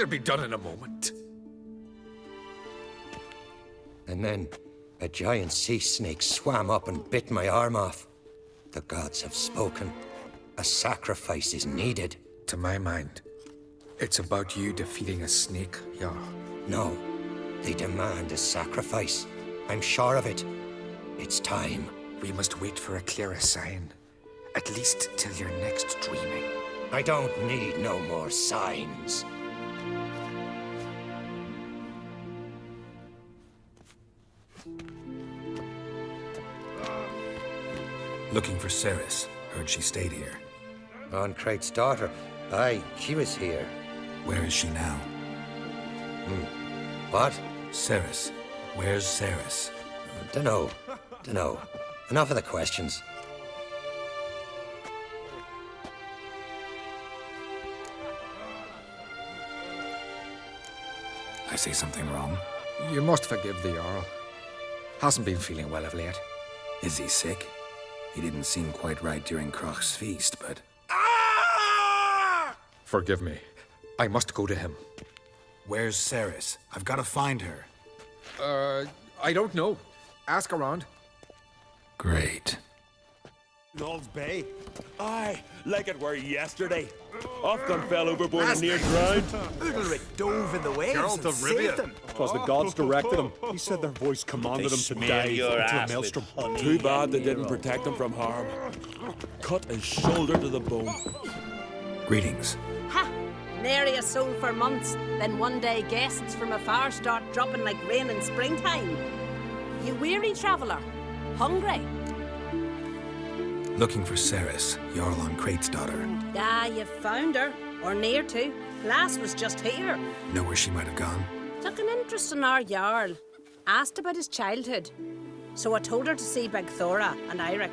We'll be done in a moment. And then a giant sea snake swam up and bit my arm off. The gods have spoken. A sacrifice is needed. To my mind, it's about you defeating a snake, Jarl. No, they demand a sacrifice. I'm sure of it. It's time. We must wait for a clearer sign. At least till your next dreaming. I don't need no more signs. Looking for Ceres. Heard she stayed here. Crate's daughter. Aye, she was here. Where is she now? What? Ceres. Where's Ceres? Dunno. Enough of the questions. I say something wrong? You must forgive the Jarl. Hasn't been feeling well of late. Is he sick? He didn't seem quite right during Crach's feast, but... Forgive me. I must go to him. Where's Ceres? I've got to find her. I don't know. Ask around. Great. Knowles Bay? Aye, like it were yesterday. Ofcom fell overboard and near drowned. Udalric dove in the waves Geralt and of saved Rivia. them. 'Twas the gods directed them. He said their voice commanded them to dive into a maelstrom. Too bad they didn't protect him from harm. Cut his shoulder to the bone. Greetings. Ha! Nary a soul for months. Then one day guests from afar start dropping like rain in springtime. You weary traveller? Hungry? Looking for Ceres, Jarl on Crate's daughter. Ah, you found her. Or near to. Lass was just here. Know where she might have gone? Took an interest in our Jarl. Asked about his childhood. So I told her to see Bergthora and Eirik.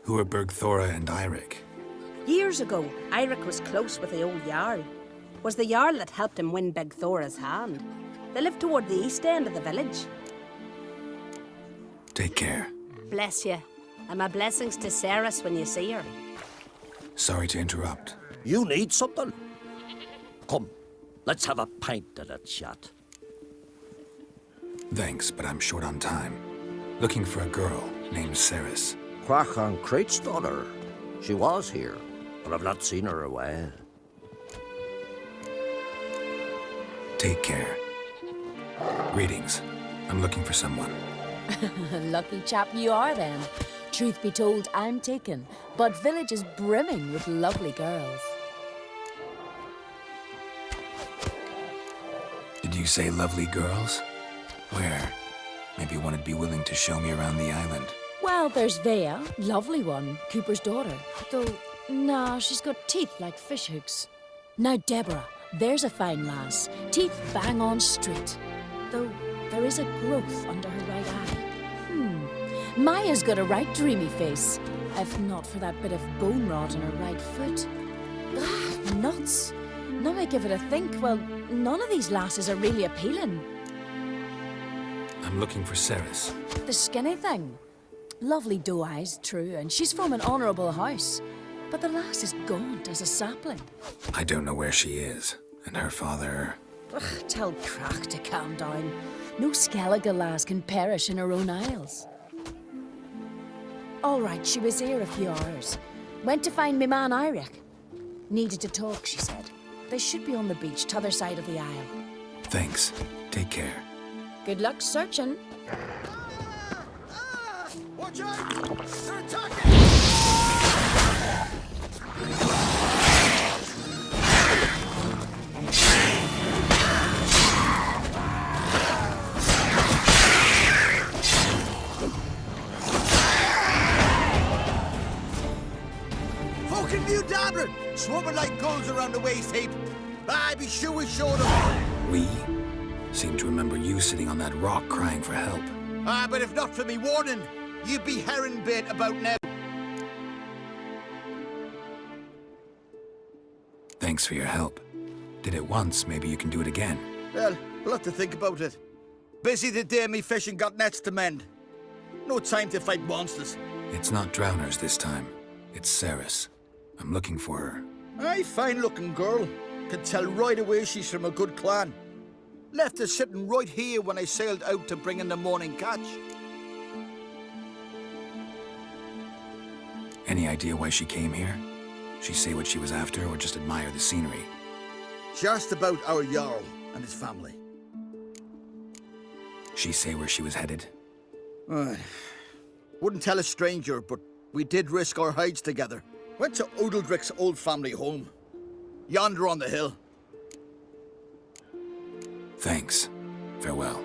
Who are Bergthora and Eirik? Years ago, Eirik was close with the old Jarl. Was the Jarl that helped him win Bergthora's hand. They lived toward the east end of the village. Take care. Bless you. And my blessings to Ceres when you see her. Sorry to interrupt. You need something? Come, let's have a pint and a chat. Thanks, but I'm short on time. Looking for a girl named Ceres. Crach and Crate's daughter. She was here, but I've not seen her a while. Take care. Greetings. I'm looking for someone. Lucky chap you are, then. Truth be told, I'm taken, but village is brimming with lovely girls. Did you say lovely girls? Where? Maybe one would be willing to show me around the island. Well, there's Vea, lovely one, Cooper's daughter. Though, nah, she's got teeth like fishhooks. Now, Deborah, there's a fine lass. Teeth bang on straight. Though, there is a growth under her right eye. Maya's got a right dreamy face, if not for that bit of bone rot in her right foot. Ah, nuts. Now I give it a think, well, none of these lasses are really appealing. I'm looking for Ceres. The skinny thing. Lovely doe eyes, true, and she's from an honourable house. But the lass is gaunt as a sapling. I don't know where she is, and her father... Ugh, tell Crach to calm down. No Skellige lass can perish in her own isles. All right, she was here a few hours. Went to find me man Eirik. Needed to talk, she said. They should be on the beach, t'other side of the aisle. Thanks. Take care. Good luck searching. Watch out! They're attacking! Fucking new Dabber! Swarming like gulls around the waist heap. I be sure we showed them. We? Seem to remember you sitting on that rock crying for help. But if not for me warning, you'd be herring bait about now. Thanks for your help. Did it once, maybe you can do it again. Well, we'll have to think about it. Busy the day me fishing got nets to mend. No time to fight monsters. It's not drowners this time. It's Ceres. I'm looking for her. Aye, fine-looking girl. Could tell right away she's from a good clan. Left her sitting right here when I sailed out to bring in the morning catch. Any idea why she came here? She say what she was after or just admire the scenery? She asked about our Jarl and his family. She say where she was headed? Wouldn't tell a stranger, but we did risk our hides together. Went to Udaldric's old family home. Yonder on the hill. Thanks. Farewell.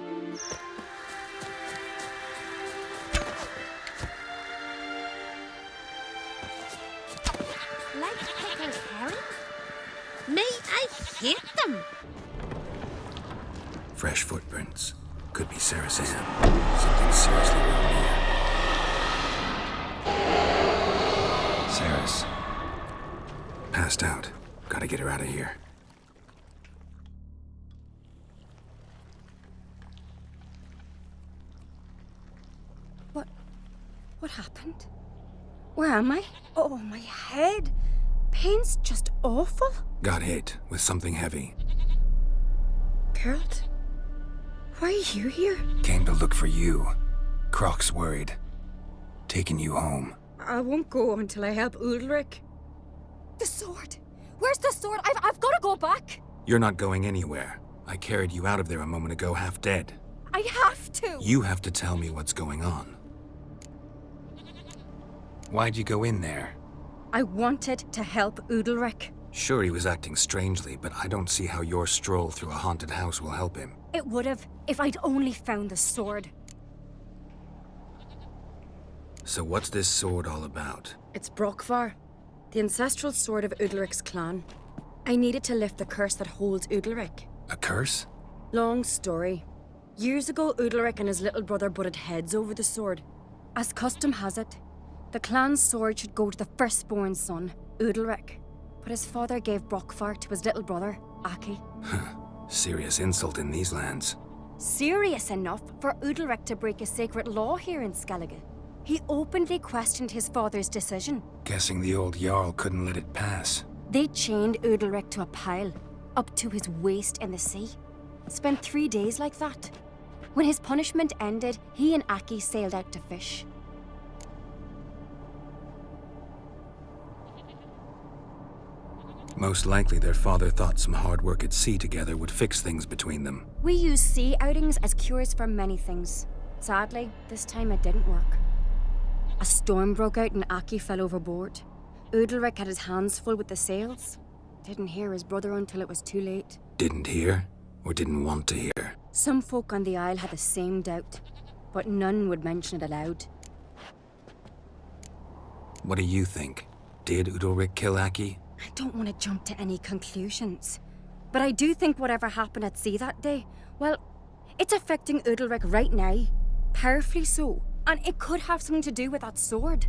Like pickled herring? Me, I hate them. Fresh footprints. Could be Sarah's hand. Something seriously wrong here. Sarah's passed out. Gotta get her out of here. What happened? Where am I? Oh, my head. Pain's just awful. Got hit with something heavy. Geralt? Why are you here? Came to look for you. Croc's worried. Taking you home. I won't go until I help Udalric. The sword! Where's the sword? I've got to go back! You're not going anywhere. I carried you out of there a moment ago, half dead. I have to! You have to tell me what's going on. Why'd you go in there? I wanted to help Udalric. Sure, he was acting strangely, but I don't see how your stroll through a haunted house will help him. It would have, if I'd only found the sword. So what's this sword all about? It's Brokvar, the ancestral sword of Udalric's clan. I needed to lift the curse that holds Udalric. A curse? Long story. Years ago, Udalric and his little brother butted heads over the sword. As custom has it, the clan's sword should go to the firstborn son, Udalric. But his father gave Brokvar to his little brother, Aki. Serious insult in these lands. Serious enough for Udalric to break a sacred law here in Skellige. He openly questioned his father's decision. Guessing the old Jarl couldn't let it pass. They chained Udalric to a pile, up to his waist in the sea. Spent 3 days like that. When his punishment ended, he and Aki sailed out to fish. Most likely their father thought some hard work at sea together would fix things between them. We use sea outings as cures for many things. Sadly, this time it didn't work. A storm broke out and Aki fell overboard. Udalric had his hands full with the sails. Didn't hear his brother until it was too late. Didn't hear? Or didn't want to hear? Some folk on the Isle had the same doubt, but none would mention it aloud. What do you think? Did Udalric kill Aki? I don't want to jump to any conclusions, but I do think whatever happened at sea that day, well, it's affecting Udalric right now, powerfully so, and it could have something to do with that sword.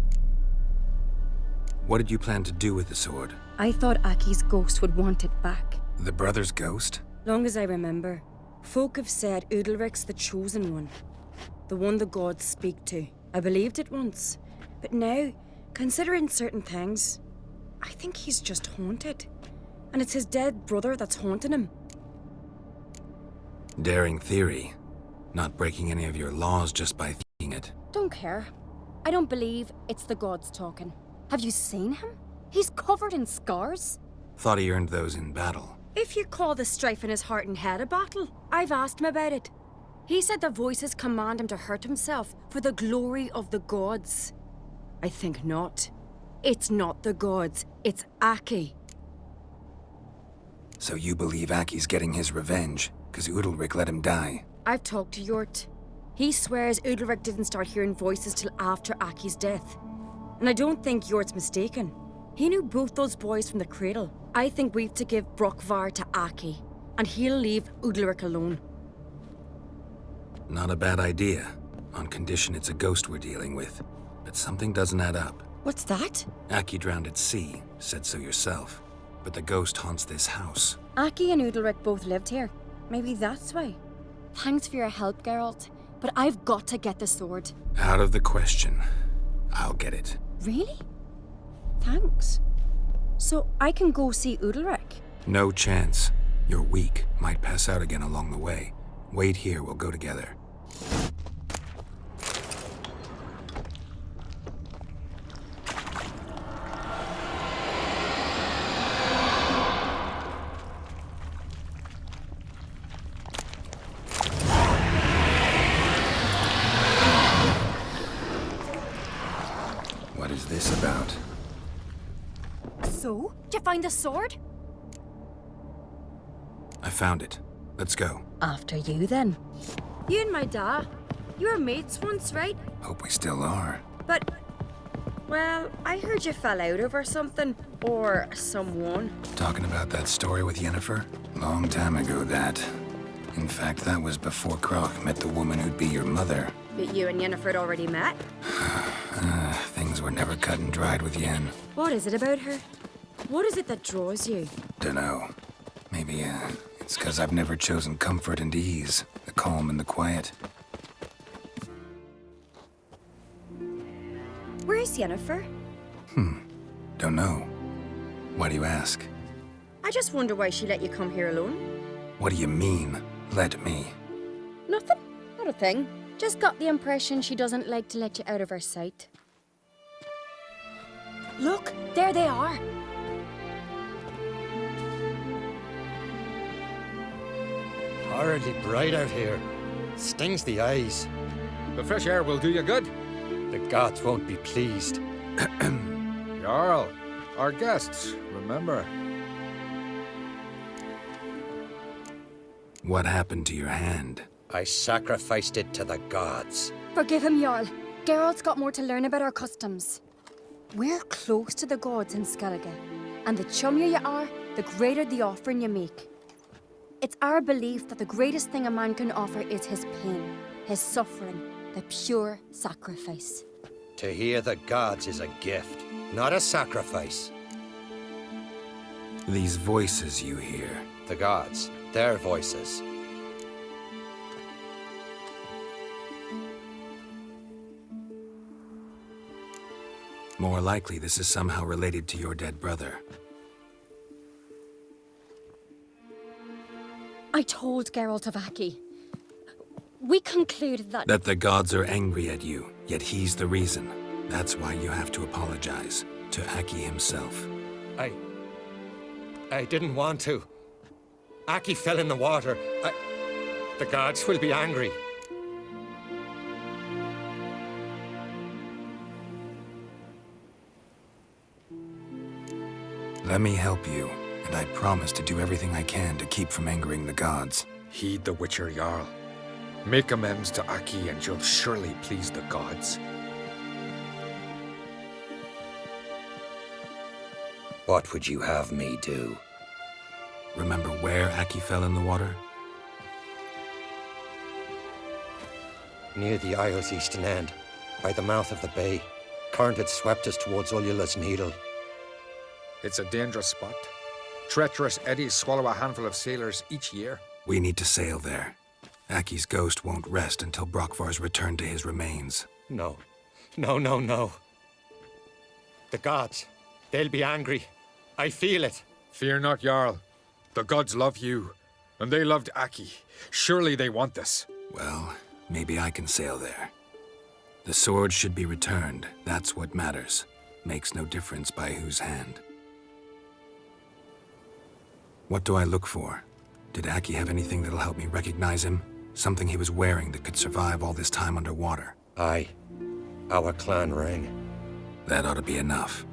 What did you plan to do with the sword? I thought Aki's ghost would want it back. The brother's ghost? Long as I remember, folk have said Udalric's the chosen one, the one the gods speak to. I believed it once, but now, considering certain things, I think he's just haunted. And it's his dead brother that's haunting him. Daring theory. Not breaking any of your laws just by thinking it. Don't care. I don't believe it's the gods talking. Have you seen him? He's covered in scars. Thought he earned those in battle. If you call the strife in his heart and head a battle, I've asked him about it. He said the voices command him to hurt himself for the glory of the gods. I think not. It's not the gods, it's Aki. So you believe Aki's getting his revenge, because Udalric let him die? I've talked to Yort. He swears Udalric didn't start hearing voices till after Aki's death. And I don't think Yort's mistaken. He knew both those boys from the cradle. I think we've to give Brokvar to Aki, and he'll leave Udalric alone. Not a bad idea, on condition it's a ghost we're dealing with. But something doesn't add up. What's that? Aki drowned at sea, said so yourself. But the ghost haunts this house. Aki and Udalric both lived here. Maybe that's why. Thanks for your help, Geralt. But I've got to get the sword. Out of the question. I'll get it. Really? Thanks. So I can go see Udalric? No chance. You're weak. Might pass out again along the way. Wait here, we'll go together. What is this about? So, did you find the sword? I found it. Let's go. After you, then. You and my dad, you were mates once, right? Hope we still are. But, well, I heard you fell out over something. Or someone. Talking about that story with Yennefer? Long time ago, that. In fact, that was before Croc met the woman who'd be your mother. But you and Yennefer had already met? Things were never cut and dried with Yen. What is it about her? What is it that draws you? Dunno. Maybe, it's 'cause I've never chosen comfort and ease. The calm and the quiet. Where is Yennefer? Don't know. Why do you ask? I just wonder why she let you come here alone. What do you mean, let me? Nothing. Not a thing. Just got the impression she doesn't like to let you out of her sight. Look, there they are. Horribly bright out here. Stings the eyes. The fresh air will do you good. The gods won't be pleased. Jarl, our guests, remember. What happened to your hand? I sacrificed it to the gods. Forgive him, Jarl. Geralt's got more to learn about our customs. We're close to the gods in Skellige, and the chummier you are, the greater the offering you make. It's our belief that the greatest thing a man can offer is his pain, his suffering, the pure sacrifice. To hear the gods is a gift, not a sacrifice. These voices you hear. The gods, their voices. More likely, this is somehow related to your dead brother. I told Geralt of Aki. We concluded that... That the gods are angry at you, yet he's the reason. That's why you have to apologize to Aki himself. I didn't want to. Aki fell in the water. The gods will be angry. Let me help you, and I promise to do everything I can to keep from angering the gods. Heed the Witcher Jarl. Make amends to Aki and you'll surely please the gods. What would you have me do? Remember where Aki fell in the water? Near the Isle's eastern end, by the mouth of the bay. Current had swept us towards Ullula's Needle. It's a dangerous spot. Treacherous eddies swallow a handful of sailors each year. We need to sail there. Aki's ghost won't rest until Brokvar's returned to his remains. No. No. The gods, they'll be angry. I feel it. Fear not, Jarl. The gods love you, and they loved Aki. Surely they want this. Well, maybe I can sail there. The sword should be returned. That's what matters. Makes no difference by whose hand. What do I look for? Did Aki have anything that'll help me recognize him? Something he was wearing that could survive all this time underwater? Aye. Our clan ring. That ought to be enough.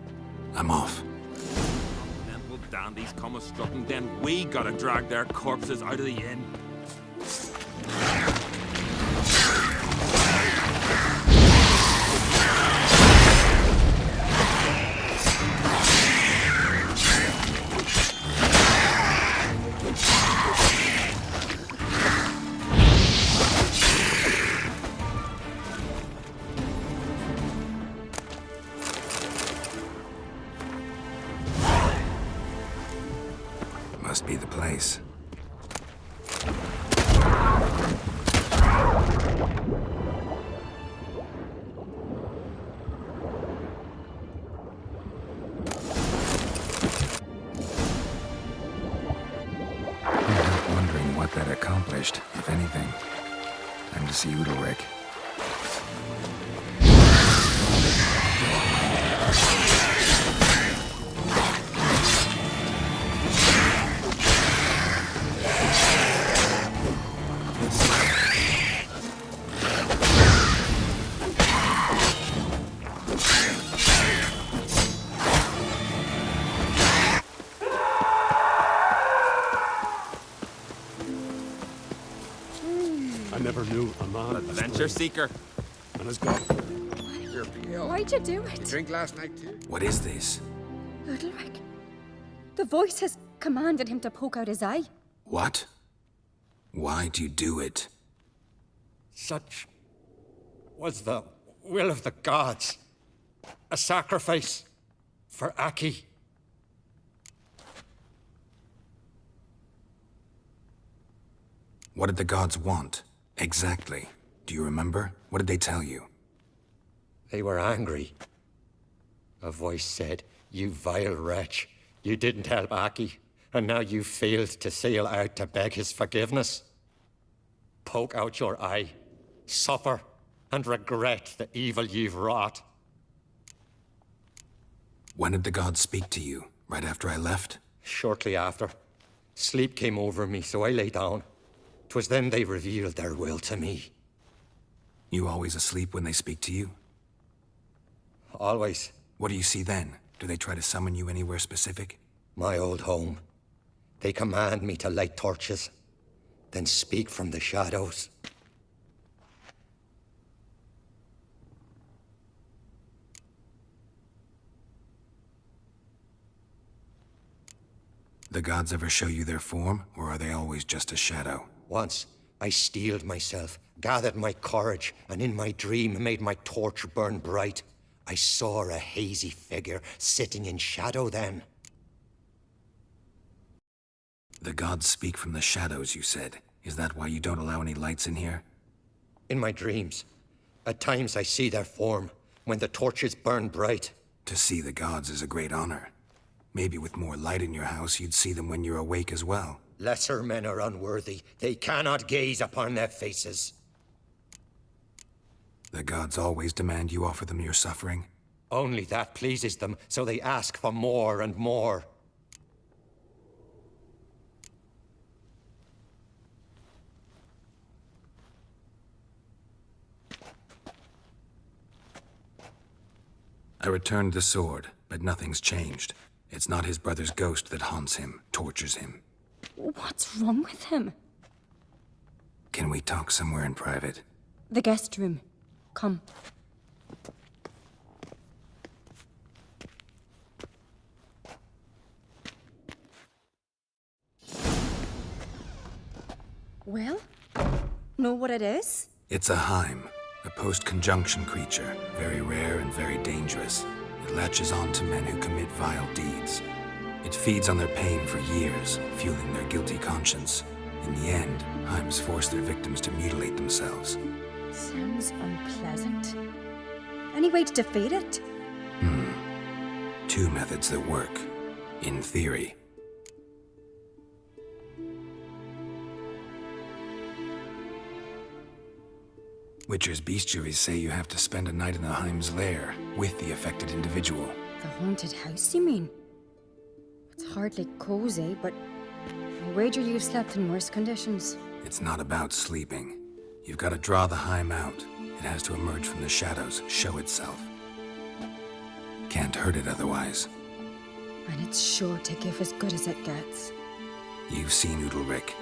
I'm off. Then will dandies come a-strutting, then we gotta drag their corpses out of the inn. Must be the place. accomplished, if anything. Time to see Udalric. I never knew a man Adventure seeker. and has got Why'd you do You it? drink last night too? What is this? Udalric. The voice has commanded him to poke out his eye. What? Why'd you do it? Such was the will of the gods. A sacrifice for Aki. What did the gods want? Exactly. Do you remember? What did they tell you? They were angry. A voice said, "You vile wretch, you didn't help Aki, and now you failed to sail out to beg his forgiveness. Poke out your eye, suffer, and regret the evil you've wrought." When did the gods speak to you? Right after I left? Shortly after, sleep came over me, so I lay down. 'Twas then they revealed their will to me. You always asleep when they speak to you? Always. What do you see then? Do they try to summon you anywhere specific? My old home. They command me to light torches, then speak from the shadows. The gods ever show you their form, or are they always just a shadow? Once, I steeled myself, gathered my courage, and in my dream made my torch burn bright. I saw a hazy figure sitting in shadow then. The gods speak from the shadows, you said. Is that why you don't allow any lights in here? In my dreams, at times I see their form, when the torches burn bright. To see the gods is a great honor. Maybe with more light in your house, you'd see them when you're awake as well. Lesser men are unworthy. They cannot gaze upon their faces. The gods always demand you offer them your suffering? Only that pleases them, so they ask for more and more. I returned the sword, but nothing's changed. It's not his brother's ghost that haunts him, tortures him. What's wrong with him? Can we talk somewhere in private? The guest room. Come. Well, know what it is? It's a Heim, a post-conjunction creature, very rare and very dangerous. It latches on to men who commit vile deeds. It feeds on their pain for years, fueling their guilty conscience. In the end, Heims force their victims to mutilate themselves. Sounds unpleasant. Any way to defeat it? Two methods that work. In theory. Witcher's bestiaries say you have to spend a night in the Heim's lair, with the affected individual. The haunted house, you mean? It's hardly cozy, but I wager you've slept in worse conditions. It's not about sleeping. You've got to draw the Heim out. It has to emerge from the shadows, show itself. Can't hurt it otherwise. And it's sure to give as good as it gets. You've seen Udalric.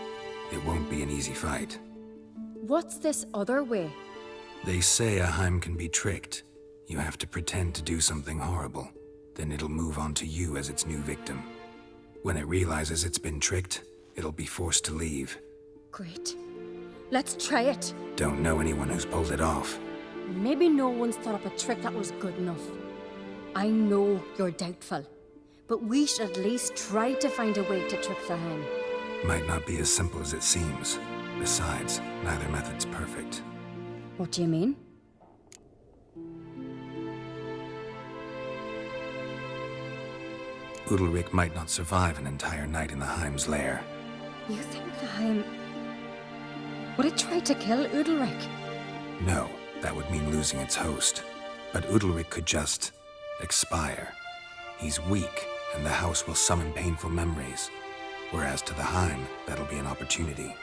It won't be an easy fight. What's this other way? They say a Heim can be tricked. You have to pretend to do something horrible. Then it'll move on to you as its new victim. When it realizes it's been tricked, it'll be forced to leave. Great. Let's try it. Don't know anyone who's pulled it off. Maybe no one's thought up a trick that was good enough. I know you're doubtful, but we should at least try to find a way to trick the Heim. Might not be as simple as it seems. Besides, neither method's perfect. What do you mean? Udalric might not survive an entire night in the Heim's lair. You think the Heim Would it try to kill Udalric? No, that would mean losing its host. But Udalric could just expire. He's weak, and the house will summon painful memories. Whereas to the Heim, that'll be an opportunity.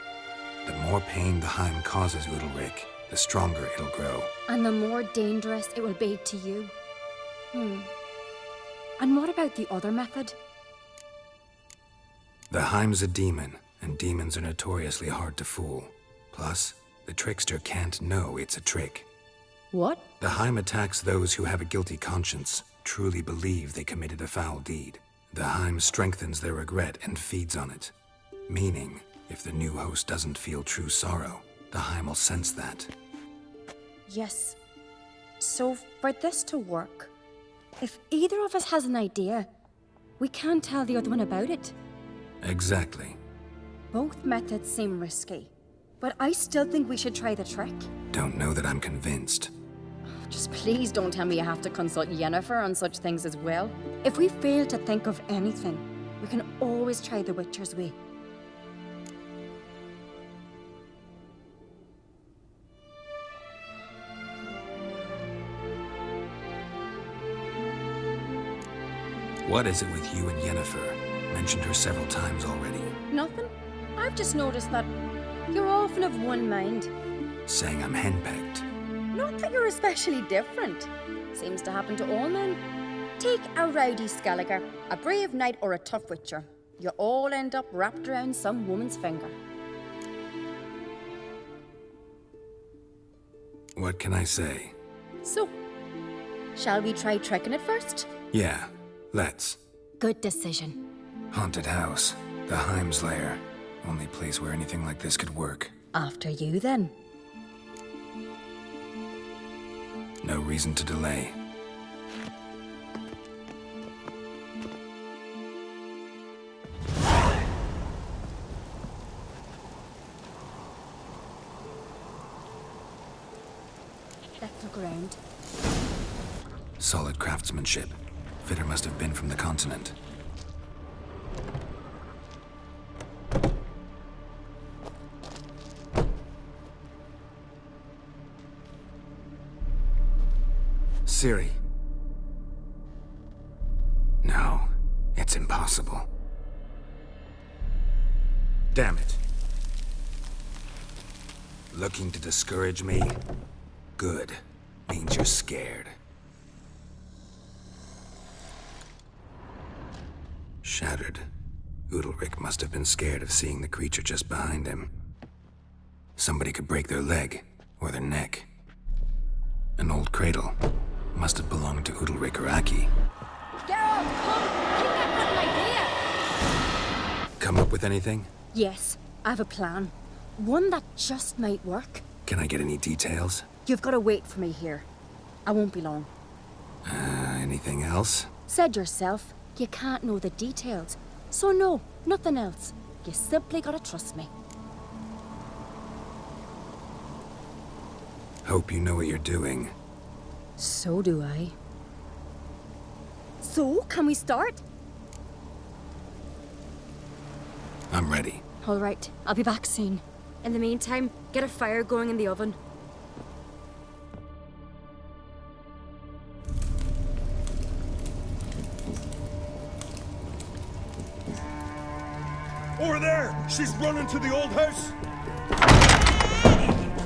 The more pain the Heim causes Udalric, the stronger it'll grow. And the more dangerous it will be to you. And what about the other method? The Heim's a demon, and demons are notoriously hard to fool. Plus, the trickster can't know it's a trick. What? The Heim attacks those who have a guilty conscience, truly believe they committed a foul deed. The Heim strengthens their regret and feeds on it. Meaning, if the new host doesn't feel true sorrow, the Heim will sense that. Yes. So, for this to work, if either of us has an idea, we can't tell the other one about it. Exactly. Both methods seem risky, but I still think we should try the trick. Don't know that I'm convinced. Just please don't tell me you have to consult Yennefer on such things as well. If we fail to think of anything, we can always try the Witcher's way. What is it with you and Yennefer? Mentioned her several times already. Nothing. I've just noticed that you're often of one mind. Saying I'm henpecked. Not that you're especially different. Seems to happen to all men. Take a rowdy Skelliger, a brave knight, or a tough witcher. You all end up wrapped around some woman's finger. What can I say? So, shall we try tricking it first? Yeah, let's. Good decision. Haunted house. The Heim's lair. Only place where anything like this could work. After you, then. No reason to delay. Let's look around. Solid craftsmanship. Fitter must have been from the continent. Ciri. No, it's impossible. Damn it. Looking to discourage me? Good. Means you're scared. Shattered. Udalric must have been scared of seeing the creature just behind him. Somebody could break their leg, or their neck. An old cradle. Must have belonged to Udalric or Aki. Geralt, come! I think I've got an idea! Come up with anything? Yes, I have a plan. One that just might work. Can I get any details? You've got to wait for me here. I won't be long. Anything else? Said yourself, you can't know the details. So no, nothing else. You simply gotta trust me. Hope you know what you're doing. So do I. So, can we start? I'm ready. All right, I'll be back soon. In the meantime, get a fire going in the oven. Over there! She's running to the old house!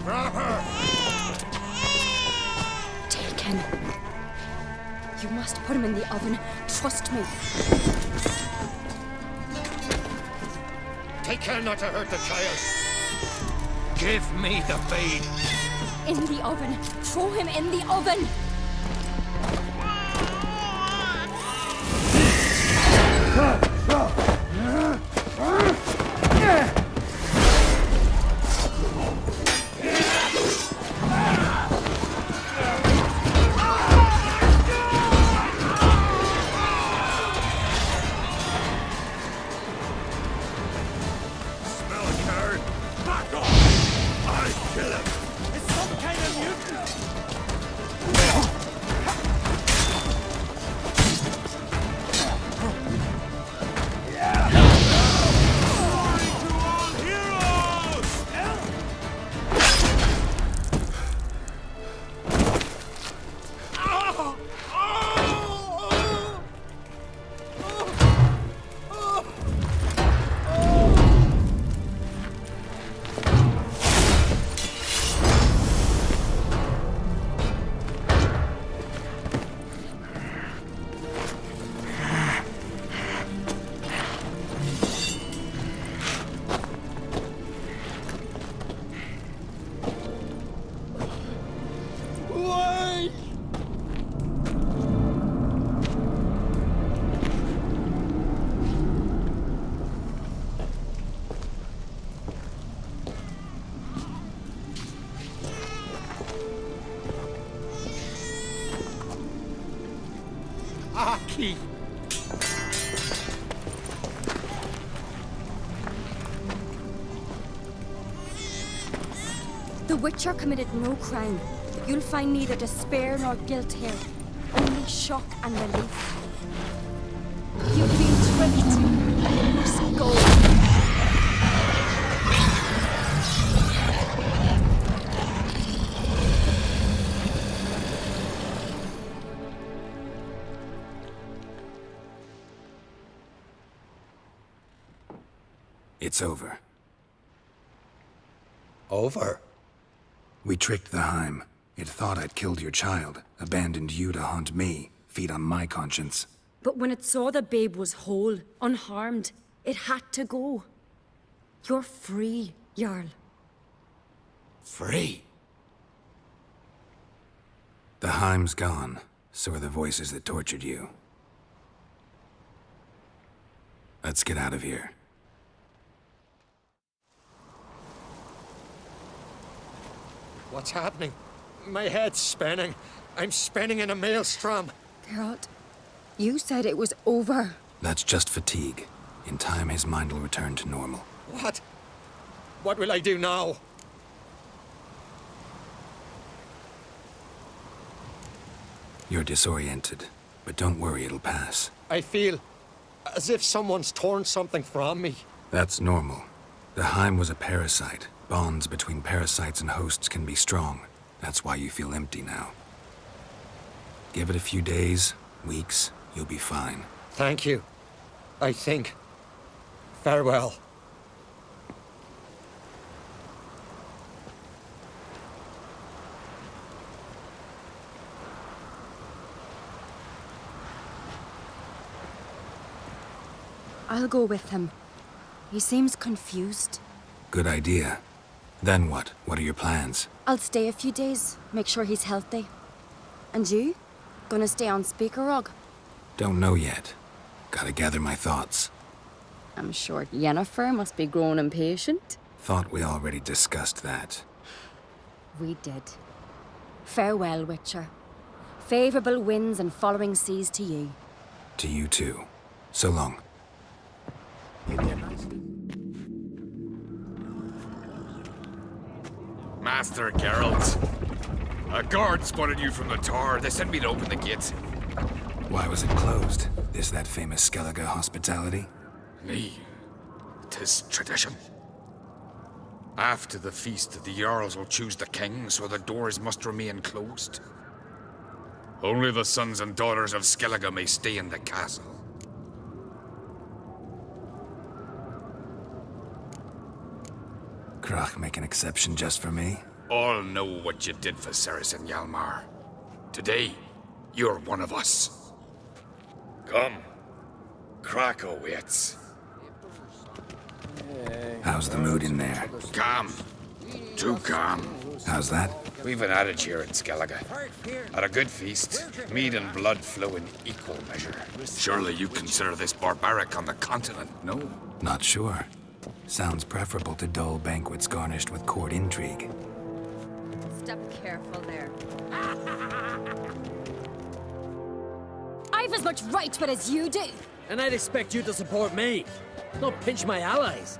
Grab her! Taken. You must put him in the oven. Trust me. Take care not to hurt the child. Give me the babe. In the oven. Throw him in the oven. It's some kind of mutant! The Witcher committed no crime. You'll find neither despair nor guilt here. Only shock and relief. You've been tricked. You must go. It's over. Over? We tricked the Heim. It thought I'd killed your child, abandoned you to haunt me, feed on my conscience. But when it saw the babe was whole, unharmed, it had to go. You're free, Jarl. Free? The Heim's gone, so are the voices that tortured you. Let's get out of here. What's happening? My head's spinning. I'm spinning in a maelstrom. Geralt, you said it was over. That's just fatigue. In time, his mind will return to normal. What? What will I do now? You're disoriented, but don't worry, it'll pass. I feel as if someone's torn something from me. That's normal. The Heim was a parasite. Bonds between parasites and hosts can be strong. That's why you feel empty now. Give it a few days, weeks, you'll be fine. Thank you. I think. Farewell. I'll go with him. He seems confused. Good idea. Then what? What are your plans? I'll stay a few days, make sure he's healthy. And you? Gonna stay on Speaker Rog? Don't know yet. Gotta gather my thoughts. I'm sure Yennefer must be growing impatient. Thought we already discussed that. We did. Farewell, Witcher. Favorable winds and following seas to you. To you too. So long. Master Geralt. A guard spotted you from the tower. They sent me to open the gate. Why was it closed? Is that famous Skellige hospitality? Me. 'Tis tradition. After the feast, the Jarls will choose the king, so the doors must remain closed. Only the sons and daughters of Skellige may stay in the castle. Krach make an exception just for me? All know what you did for Ceres and Hjalmar. Today, you're one of us. Come. Krach awaits. How's the mood in there? Calm. Too calm. How's that? We've an adage here in Skellige. At a good feast, mead and blood flow in equal measure. Surely you consider this barbaric on the continent, no? Not sure. Sounds preferable to dull banquets garnished with court intrigue. Step careful there. I've as much right to it as you do. And I'd expect you to support me, not pinch my allies.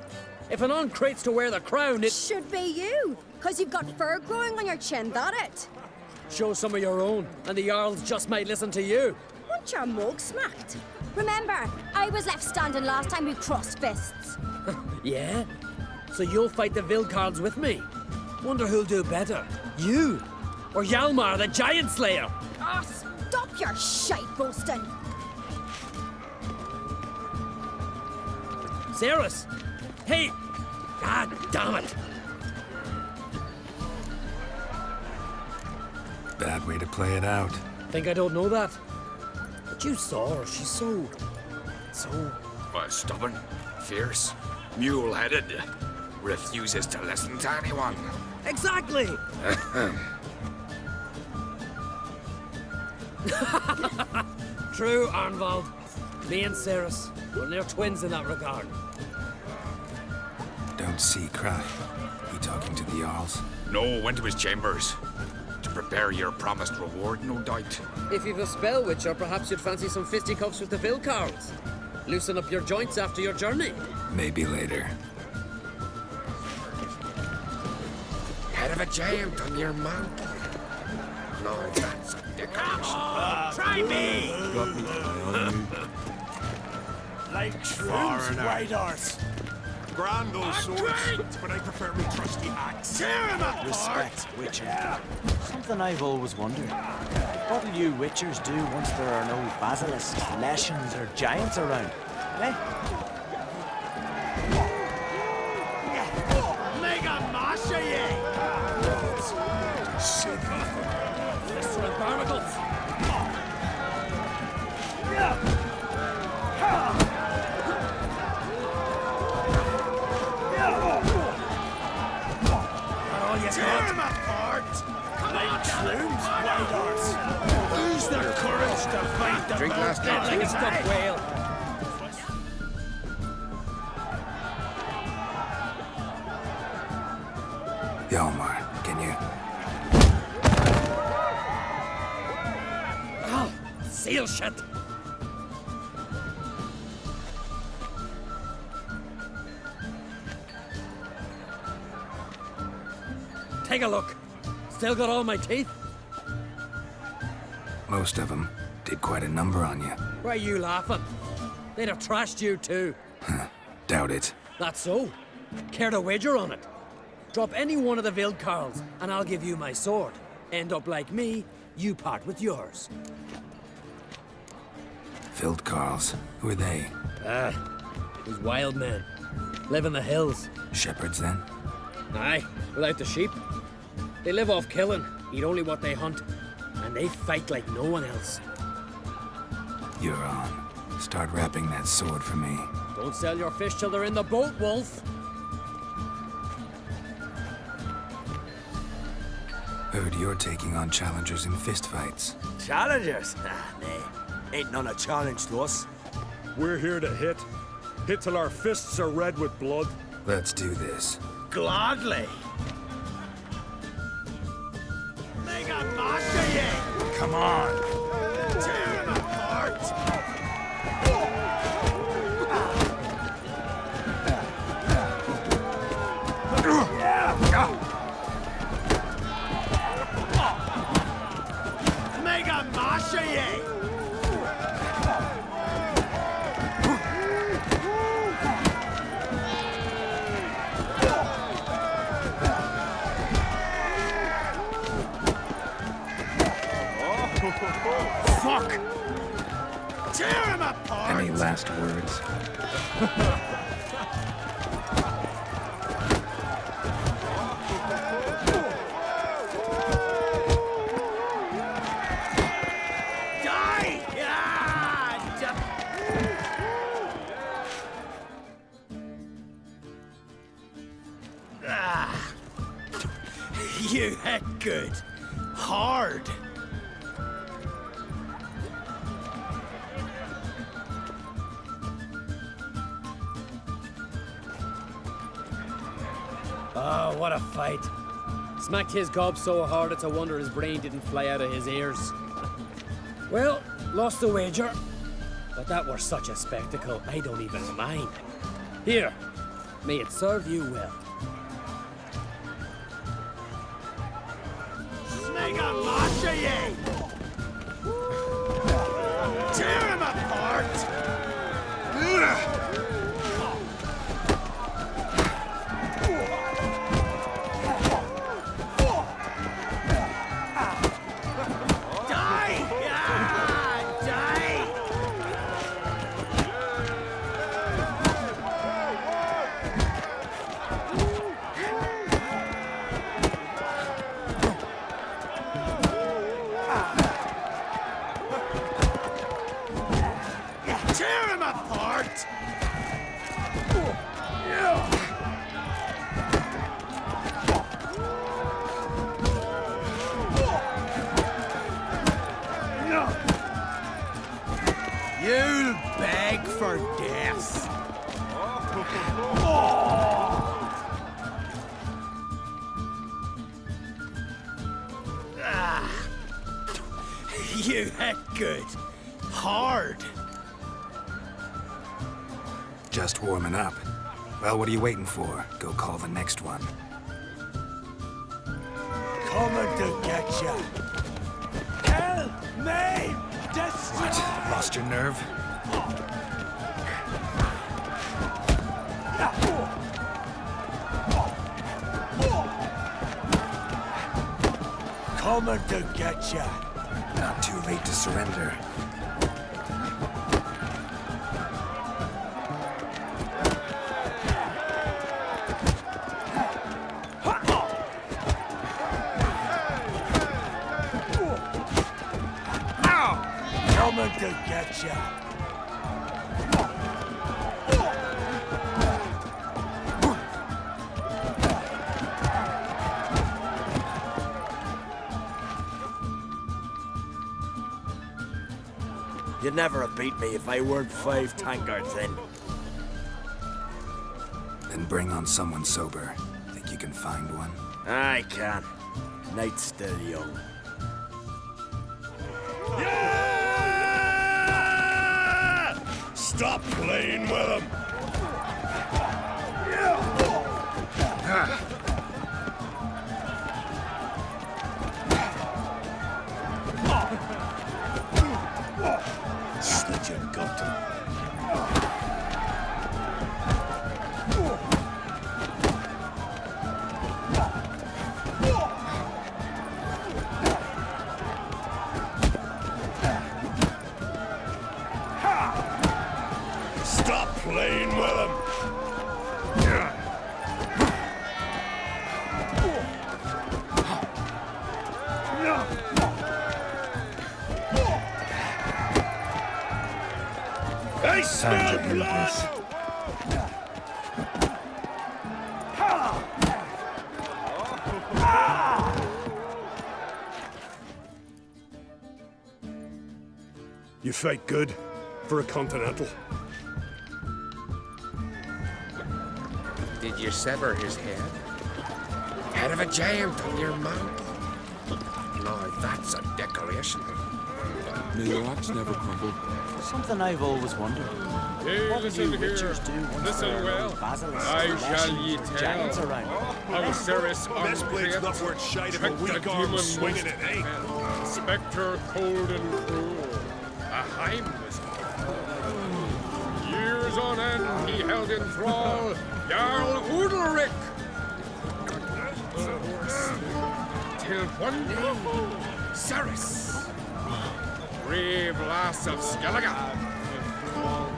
If an uncrate's to wear the crown, it should be you, because you've got fur growing on your chin, that it? Show some of your own, and the Jarls just might listen to you. Want your mug smacked? Remember, I was left standing last time we crossed fists. Yeah? So you'll fight the Vilcards with me? Wonder who'll do better, you or Hjalmar the Giant Slayer? Oh, stop your shite boasting! Ceres! Hey! God damn it! Bad way to play it out. Think I don't know that? But you saw her, she's so... Stubborn, fierce, mule-headed. Refuses to listen to anyone. Exactly! True, Arnvald. Me and Ceres, we're near twins in that regard. Don't see Krach. He talking to the Jarls? No, went to his chambers. To prepare your promised reward, no doubt. If you've a spell, Witcher, perhaps you'd fancy some fisticuffs with the Vilcards. Loosen up your joints after your journey. Maybe later. Head of a giant on your mountain. No, that's a decoration. Try me! Got me eye on you. Like shrooms, white horse. Grand those swords, but I prefer my trusty axe. Tear him apart! Respect, Witcher. Something I've always wondered. What'll you Witchers do once there are no basilisks, leshens, or giants around? Eh? Mega Masha, ye! Mr. and Barnacles! Tear him apart! Like shrooms, white horse. Who's the courage to fight the Drink last night, Like a stuffed whale. Hjalmar, can you? Oh, seal shut. Take a look. Still got all my teeth? Most of them did quite a number on you. Why are you laughing? They'd have trashed you too. Doubt it. That's so. Care to wager on it? Drop any one of the Vildkarls, and I'll give you my sword. End up like me, you part with yours. Vildkarls. Who are they? These wild men. Live in the hills. Shepherds, then? Aye, without the sheep. They live off killing, eat only what they hunt, and they fight like no one else. You're on. Start wrapping that sword for me. Don't sell your fish till they're in the boat, Wolf. Heard you're taking on challengers in fistfights. Challengers? Ah, nay. Ain't none a challenge to us. We're here to hit. Hit till our fists are red with blood. Let's do this. Gladly. Mega Masha, ye! Come on. Tear him apart! Mega Masha, ye! Fuck! Tear him apart! Any last words? Die! You hit good. Hard. Oh, what a fight. Smacked his gob so hard it's a wonder his brain didn't fly out of his ears. Well, lost the wager. But that were such a spectacle, I don't even mind. Here, may it serve you well. Mega Masha, ye! Tear him apart! Tear him apart! You'll beg for death. You hit good. Hard. Just warming up. Well, what are you waiting for? Go call the next one. Coming to get ya. Hell, name, destroy. What? Lost your nerve? Coming to get ya. Not too late to surrender. Coming to get ya. You'd never have beat me if I weren't 5 tankards in. Then bring on someone sober. Think you can find one? I can. Night's still young. Yeah! Stop playing with him. Slit your gut. Stop playing with him. I smell blood! You fight good for a continental. Did you sever his head? Head of a giant on your mantle. Now that's a decoration. New rocks never crumble. Something I've always wondered. Hey, What do listen you here. witchers do once Listen there are well. no basilisks, I lashings, shall ye or tell. giants around? How Ceres This blade's not worth shite if a weak arm swinging it, eh? Spectre cold and cruel. A Heim was years on end he held in thrall Jarl Udalric. Till one day, Ceres, brave lass of Skellige,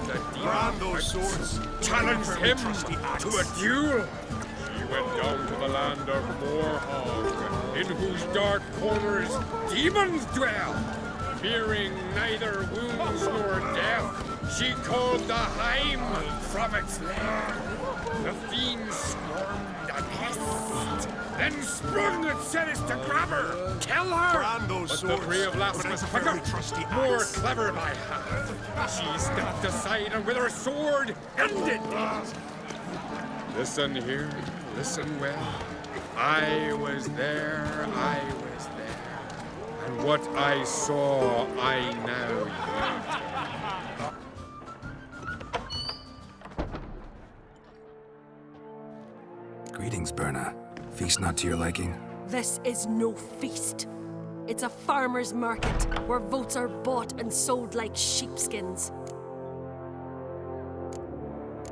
the Brand those swords. challenged him to a duel. She went down to the land of Moorhog, in whose dark corners demons dwell. Fearing neither wounds nor death, she called the Heim from its lair. The fiends squirmed and hissed, then sprung at Ceres to grab her, kill her. Brand those But swords, the brave lass but was it's a very quicker, trusty more axe. clever by half. She stepped aside and with her sword ended it. Listen here, listen well. I was there, I was there. And what I saw, I now Greetings, Berna. Feast not to your liking? This is no feast. It's a farmer's market where votes are bought and sold like sheepskins.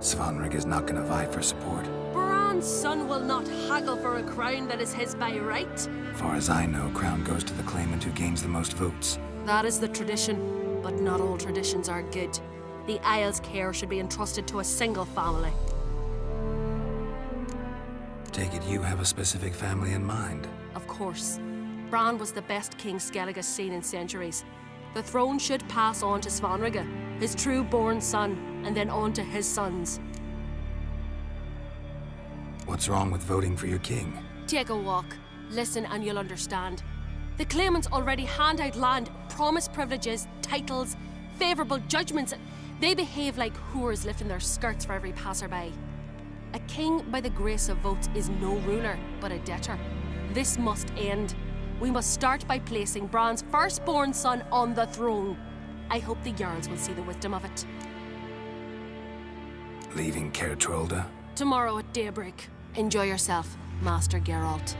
Svanrig is not gonna vie for support. Bran's son will not haggle for a crown that is his by right. Far as I know, crown goes to the claimant who gains the most votes. That is the tradition, but not all traditions are good. The Isle's care should be entrusted to a single family. Take it you have a specific family in mind. Of course. Bran was the best king Skellige's seen in centuries. The throne should pass on to Svanrige, his true-born son, and then on to his sons. What's wrong with voting for your king? Take a walk, listen and you'll understand. The claimants already hand out land, promise privileges, titles, favourable judgments. They behave like whores lifting their skirts for every passerby. A king by the grace of votes is no ruler, but a debtor. This must end. We must start by placing Bran's firstborn son on the throne. I hope the Jarls will see the wisdom of it. Leaving Caer Trolda? Tomorrow at daybreak. Enjoy yourself, Master Geralt.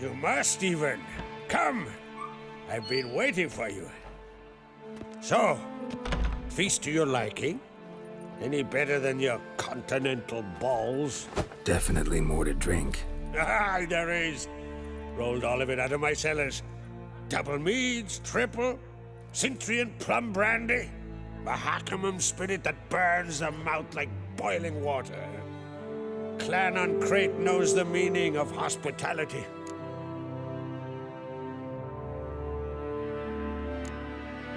You must, Stephen. Come. I've been waiting for you. So, feast to your liking? Any better than your continental balls? Definitely more to drink. Ah, there is. Rolled all of it out of my cellars. Double meads, triple, Cintrian plum brandy, Mahakimum spirit that burns the mouth like boiling water. Clan on Crate knows the meaning of hospitality.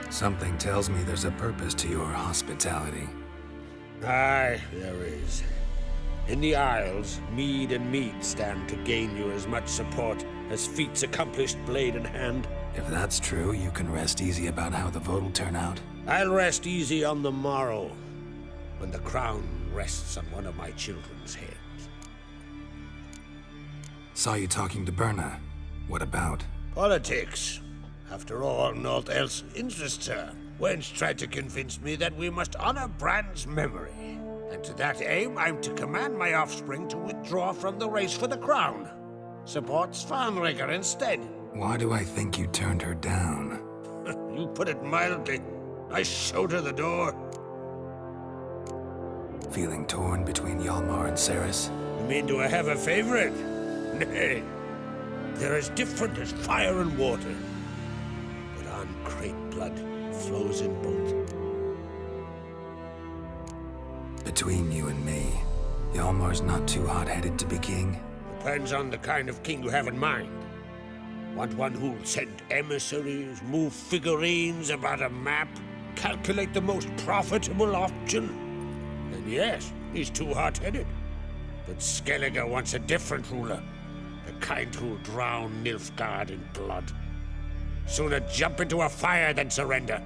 Something tells me there's a purpose to your hospitality. Aye, there is. In the Isles, mead and meat stand to gain you as much support as feats accomplished blade in hand. If that's true, you can rest easy about how the vote will turn out. I'll rest easy on the morrow, when the crown rests on one of my children's heads. Saw you talking to Berna. What about? Politics. After all, naught else interests her. Wench tried to convince me that we must honor Bran's memory. And to that aim, I'm to command my offspring to withdraw from the race for the crown. Supports Farnrigger instead. Why do I think you turned her down? You put it mildly. I showed her the door. Feeling torn between Hjalmar and Ceres? You mean do I have a favorite? Nay. They're as different as fire and water. But on Crate blood flows in both. Between you and me, Hjalmar's not too hot-headed to be king? Depends on the kind of king you have in mind. Want one who'll send emissaries, move figurines about a map, calculate the most profitable option? Then yes, he's too hot-headed. But Skellige wants a different ruler. The kind who'll drown Nilfgaard in blood. Sooner jump into a fire than surrender.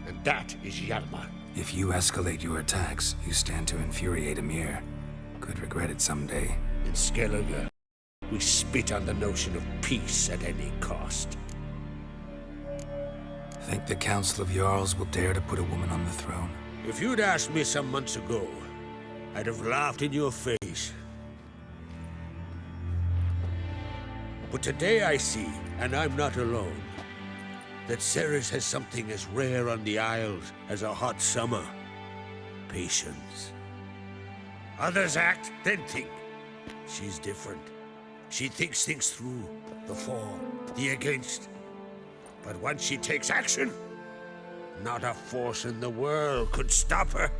And that is Hjalmar. If you escalate your attacks, you stand to infuriate Emir. Could regret it someday. In Skellige, we spit on the notion of peace at any cost. Think the Council of Jarls will dare to put a woman on the throne? If you'd asked me some months ago, I'd have laughed in your face. But today I see, and I'm not alone, that Ceres has something as rare on the Isles as a hot summer. Patience. Others act, then think. She's different. She thinks things through, the for, the against. But once she takes action, not a force in the world could stop her.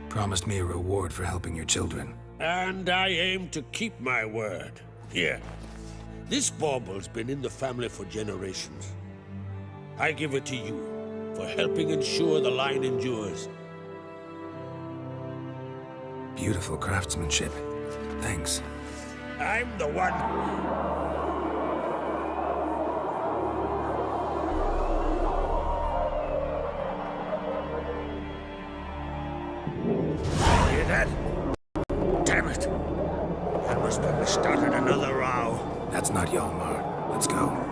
Promised me a reward for helping your children. And I aim to keep my word. Here. This bauble's been in the family for generations. I give it to you for helping ensure the line endures. Beautiful craftsmanship. Thanks. I'm the one. Hear that? Damn it. I must have started another row. That's not Hjalmar. Let's go.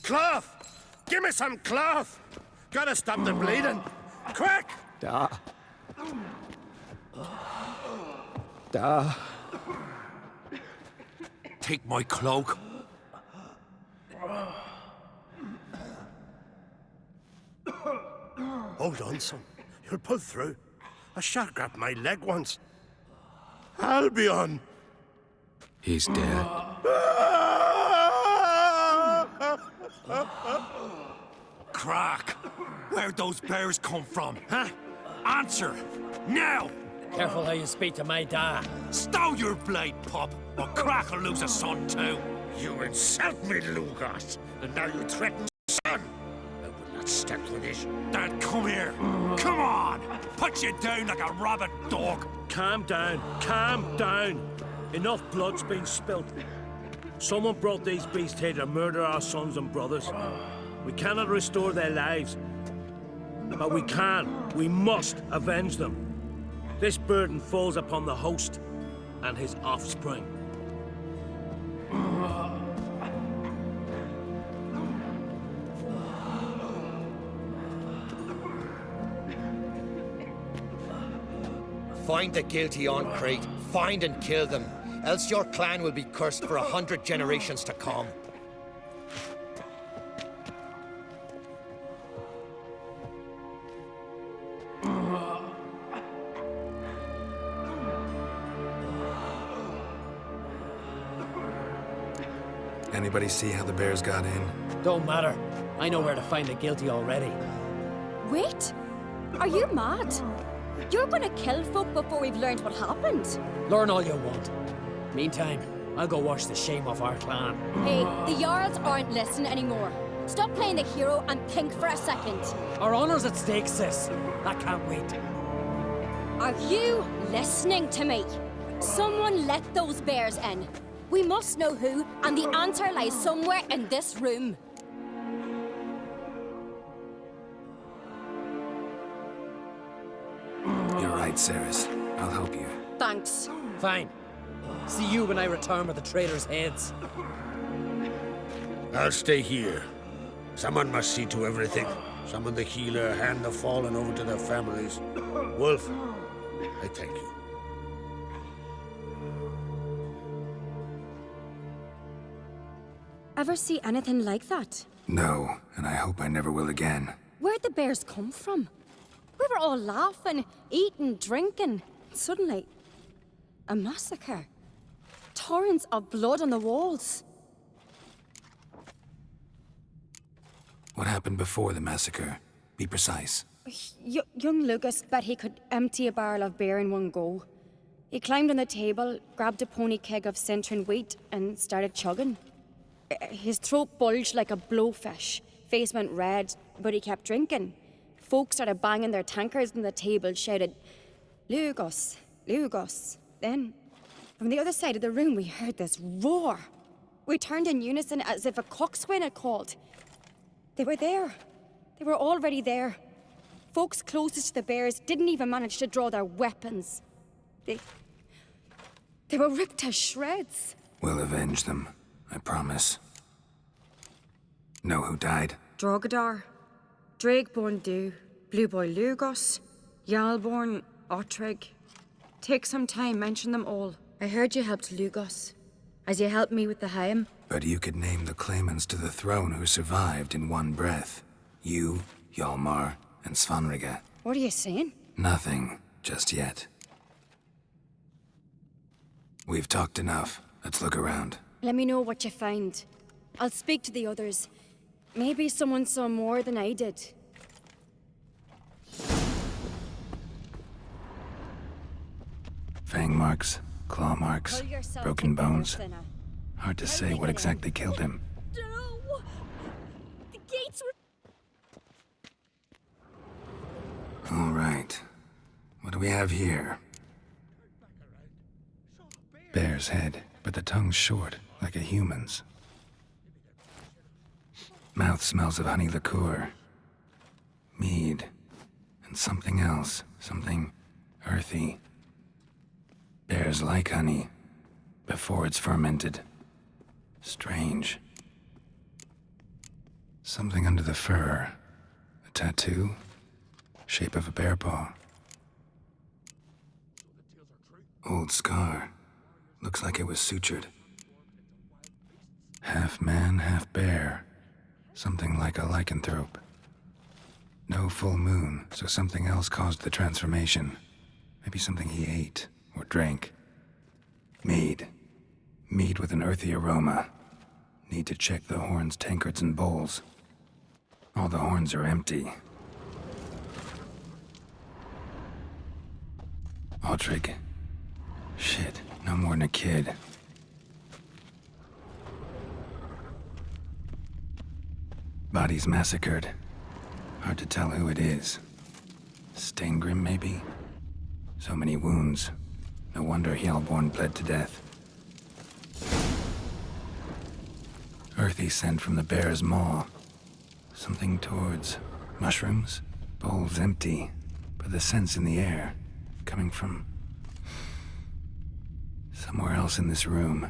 Cloth! Give me some cloth! Gotta stop the bleeding! Quick! Da. Da. Take my cloak. Hold on, son. You'll pull through. A shark grabbed my leg once. Albion! He's dead. Crack! Where'd those bears come from, huh? Answer! Now! Careful how you speak to my dad. Stow your blade, pup, or Crack will lose a son too. You insult me, Lugos, and now you threaten son. I will not stand for this. Dad, come here. Come on! Put you down like a rabid dog. Calm down. Calm down. Enough blood's been spilt. Someone brought these beasts here to murder our sons and brothers. We cannot restore their lives. But we must avenge them. This burden falls upon the host and his offspring. Find the guilty on Crete. Find and kill them. Else your clan will be cursed for 100 generations to come. Anybody see how the bears got in? Don't matter. I know where to find the guilty already. Wait! Are you mad? You're gonna kill folk before we've learned what happened. Learn all you want. Meantime, I'll go wash the shame off our clan. Hey, the Jarls aren't listening anymore. Stop playing the hero and think for a second. Our honor's at stake, sis. I can't wait. Are you listening to me? Someone let those bears in. We must know who, and the answer lies somewhere in this room. You're right, Ceres. I'll help you. Thanks. Fine. See you when I return with the traitors' heads. I'll stay here. Someone must see to everything. Summon the healer, hand the fallen over to their families. Wolf, I thank you. Ever see anything like that? No, and I hope I never will again. Where'd the bears come from? We were all laughing, eating, drinking. Suddenly, a massacre. Torrents of blood on the walls. What happened before the massacre? Be precise. Young Lucas bet he could empty a barrel of beer in one go. He climbed on the table, grabbed a pony keg of Centron wheat, and started chugging. His throat bulged like a blowfish. Face went red, but he kept drinking. Folks started banging their tankards on the table, shouted, "Lugos, Lugos." Then, from the other side of the room, we heard this roar. We turned in unison as if a coxswain had called. They were there. They were already there. Folks closest to the bears didn't even manage to draw their weapons. They were ripped to shreds. We'll avenge them, I promise. Know who died? Drogadar, Drakeborn Du, Blue Boy Lugos, Yalborn, Ottrig. Take some time, mention them all. I heard you helped Lugos, as you helped me with the Haim. But you could name the claimants to the throne who survived in one breath. You, Hjalmar, and Svanrige. What are you saying? Nothing, just yet. We've talked enough. Let's look around. Let me know what you find. I'll speak to the others. Maybe someone saw more than I did. Fang marks, claw marks, Pull yourself broken together, bones. Sinner. Hard to say what exactly killed him. No! The gates were... All right. What do we have here? Bear's head, but the tongue's short, like a human's. Mouth smells of honey liqueur. Mead. And something else. Something earthy. Bears like honey, before it's fermented. Strange. Something under the fur. A tattoo? Shape of a bear paw. Old scar. Looks like it was sutured. Half man, half bear. Something like a lycanthrope. No full moon, so something else caused the transformation. Maybe something he ate or drank. Mead. Mead with an earthy aroma. Need to check the horns, tankards, and bowls. All the horns are empty. Aldrich. Shit, no more than a kid. Bodies massacred. Hard to tell who it is. Steingrim, maybe? So many wounds. No wonder Hellborn bled to death. Earthy scent from the bear's maw. Something towards mushrooms? Bowls empty, but the scent's in the air. Coming from somewhere else in this room.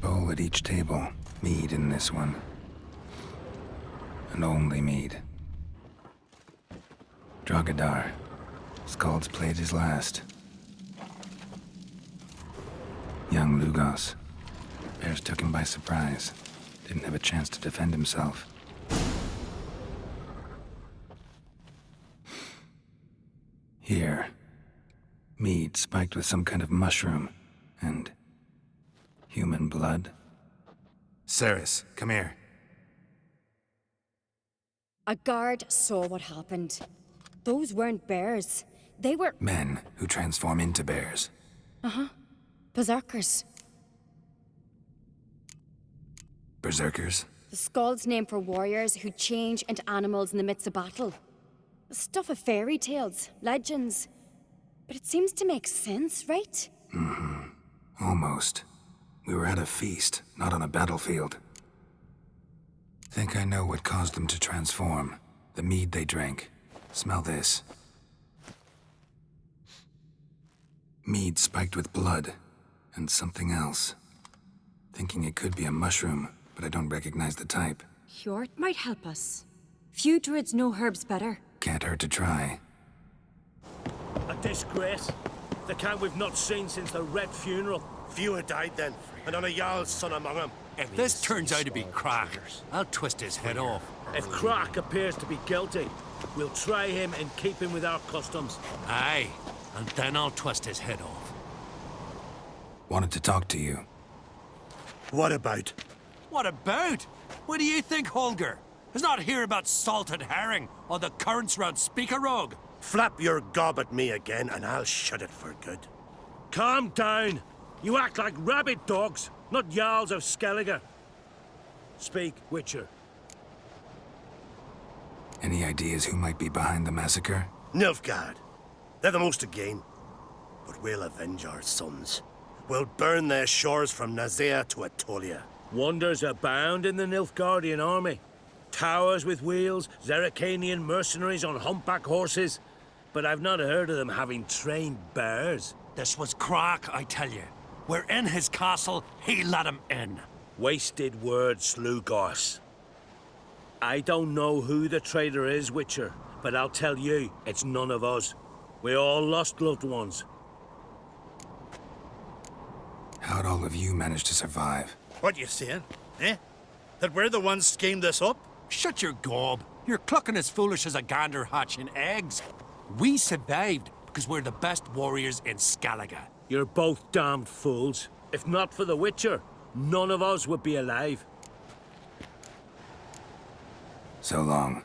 Bowl at each table. Mead in this one. And only mead. Drogadar. Skald's played his last. Young Lugos. Bears took him by surprise. Didn't have a chance to defend himself. Here. Mead spiked with some kind of mushroom. And human blood. Ceres, come here. A guard saw what happened. Those weren't bears. They were... Men who transform into bears. Uh-huh. Berserkers. Berserkers? The Skald's name for warriors who change into animals in the midst of battle. The stuff of fairy tales, legends. But it seems to make sense, right? Mm-hmm. Almost. We were at a feast, not on a battlefield. Think I know what caused them to transform. The mead they drank. Smell this. Mead spiked with blood. And something else. Thinking it could be a mushroom, but I don't recognize the type. Hjort might help us. Few druids know herbs better. Can't hurt to try. A disgrace. The kind we've not seen since the Red funeral. Few had died then, and on a Jarl's son among them. If this turns out to be Crack, I'll twist his head off. If Crack appears to be guilty, we'll try him and keep him with our customs. Aye, and then I'll twist his head off. Wanted to talk to you. What about? What about? What do you think, Holger? Is not here about salted herring or the currents round Speakerog? Flap your gob at me again, and I'll shut it for good. Calm down. You act like rabid dogs, not Jarls of Skellige. Speak, Witcher. Any ideas who might be behind the massacre? Nilfgaard. They're the most again. But we'll avenge our sons. We'll burn their shores from Nazea to Atolia. Wonders abound in the Nilfgaardian army. Towers with wheels, Zerrikanian mercenaries on humpback horses. But I've not heard of them having trained bears. This was Crack, I tell you. We're in his castle, he let him in. Wasted words, Lugos. I don't know who the traitor is, Witcher, but I'll tell you, it's none of us. We all lost loved ones. How'd all of you manage to survive? What you saying, eh? That we're the ones schemed this up? Shut your gob. You're clucking as foolish as a gander hatching eggs. We survived because we're the best warriors in Skellige. You're both damned fools. If not for the Witcher, none of us would be alive. So long.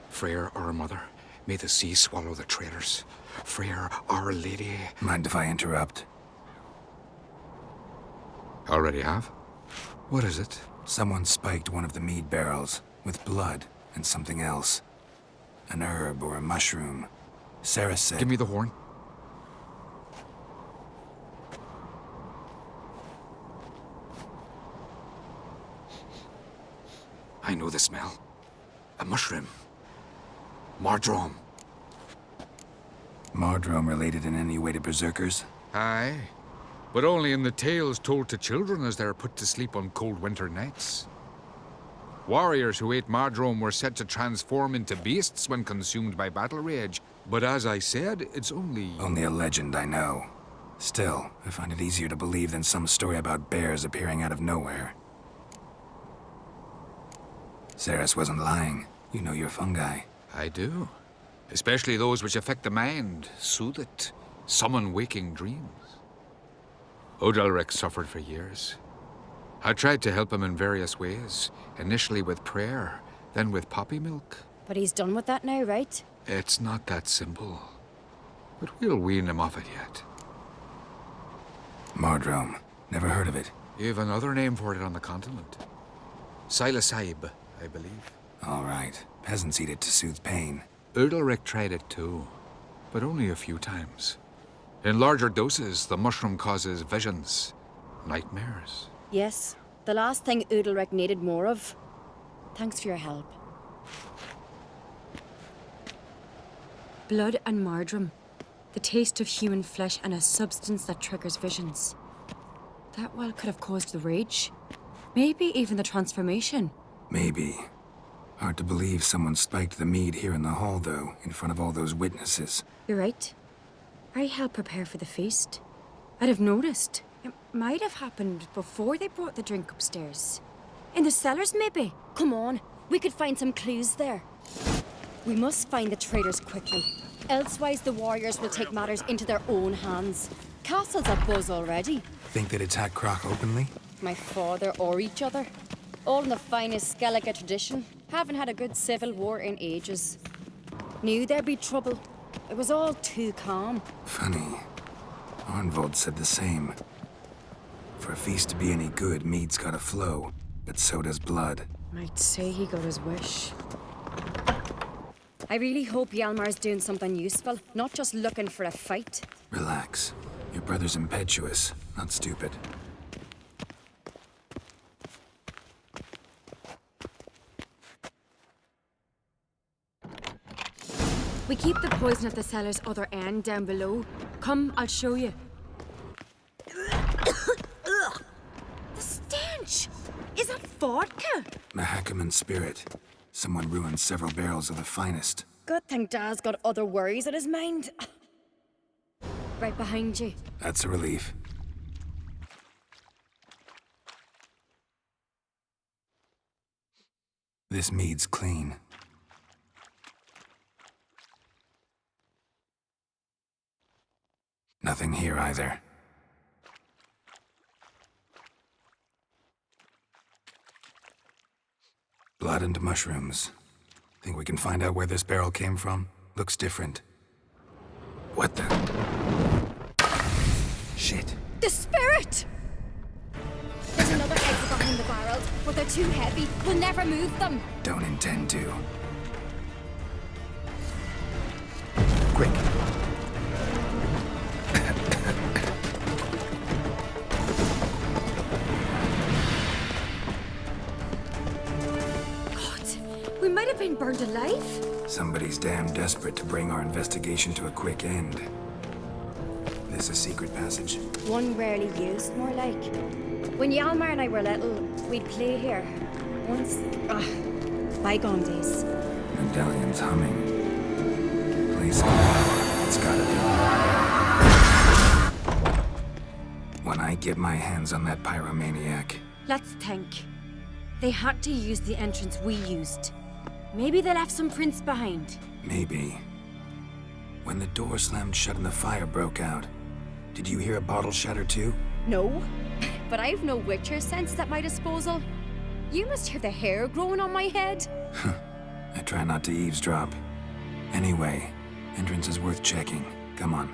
Freyr, our mother, may the sea swallow the traitors. Freyr, our lady. Mind if I interrupt? Already have? What is it? Someone spiked one of the mead barrels with blood and something else. An herb or a mushroom. Sarah said... Give me the horn. I know the smell. A mushroom. Mardrome. Mardrome related in any way to berserkers? Aye. But only in the tales told to children as they're put to sleep on cold winter nights. Warriors who ate Mardrome were said to transform into beasts when consumed by battle rage. But as I said, it's only... Only a legend, I know. Still, I find it easier to believe than some story about bears appearing out of nowhere. Ceres wasn't lying. You know your fungi. I do. Especially those which affect the mind, soothe it, summon waking dreams. Udalric suffered for years. I tried to help him in various ways, initially with prayer, then with poppy milk. But he's done with that now, right? It's not that simple. But we'll wean him off it yet. Mardrome. Never heard of it. You've another name for it on the continent. Silasaib, I believe. All right. Peasants eat it to soothe pain. Udalric tried it too, but only a few times. In larger doses, the mushroom causes visions, nightmares. Yes, the last thing Udalric needed more of. Thanks for your help. Blood and Mardrome. The taste of human flesh and a substance that triggers visions. That well could have caused the rage. Maybe even the transformation. Maybe. Hard to believe someone spiked the mead here in the hall, though, in front of all those witnesses. You're right. I helped prepare for the feast. I'd have noticed. It might have happened before they brought the drink upstairs. In the cellars, maybe. Come on, we could find some clues there. We must find the traitors quickly. Elsewise, the warriors will take matters into their own hands. Castle's abuzz already. Think they'd attack Croc openly? My father or each other. All in the finest Skellige tradition. Haven't had a good civil war in ages. Knew there'd be trouble. It was all too calm. Funny. Arnvold said the same. For a feast to be any good, mead's gotta flow, but so does blood. Might say he got his wish. I really hope Hjalmar's doing something useful, not just looking for a fight. Relax. Your brother's impetuous, not stupid. We keep the poison at the cellar's other end, down below. Come, I'll show you. The stench! Is that vodka? Mahakaman spirit. Someone ruined several barrels of the finest. Good thing Dad's got other worries on his mind. Right behind you. That's a relief. This mead's clean. Nothing here either. Blood and mushrooms. Think we can find out where this barrel came from? Looks different. What the? Shit. The spirit! There's another exit behind the barrels, but they're too heavy. We'll never move them. Don't intend to. Quick. We might have been burned alive. Somebody's damn desperate to bring our investigation to a quick end. This a secret passage? One rarely used, more like. When Hjalmar and I were little, we'd play here. Once... bygone days. Medallion's humming. Place it's gotta be. When I get my hands on that pyromaniac... Let's think. They had to use the entrance we used. Maybe they left some prints behind. Maybe. When the door slammed shut and the fire broke out, did you hear a bottle shatter too? No, but I've no Witcher sense at my disposal. You must hear the hair growing on my head. I try not to eavesdrop. Anyway, entrance is worth checking. Come on.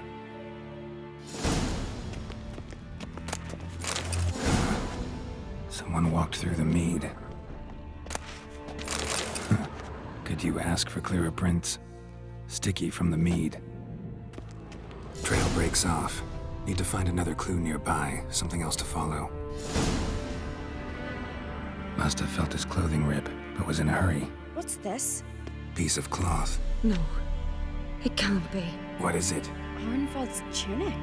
Someone walked through the mead. Could you ask for clearer prints? Sticky from the mead. Trail breaks off. Need to find another clue nearby, something else to follow. Must have felt his clothing rip, but was in a hurry. What's this? Piece of cloth. No, it can't be. What is it? Arnvold's tunic.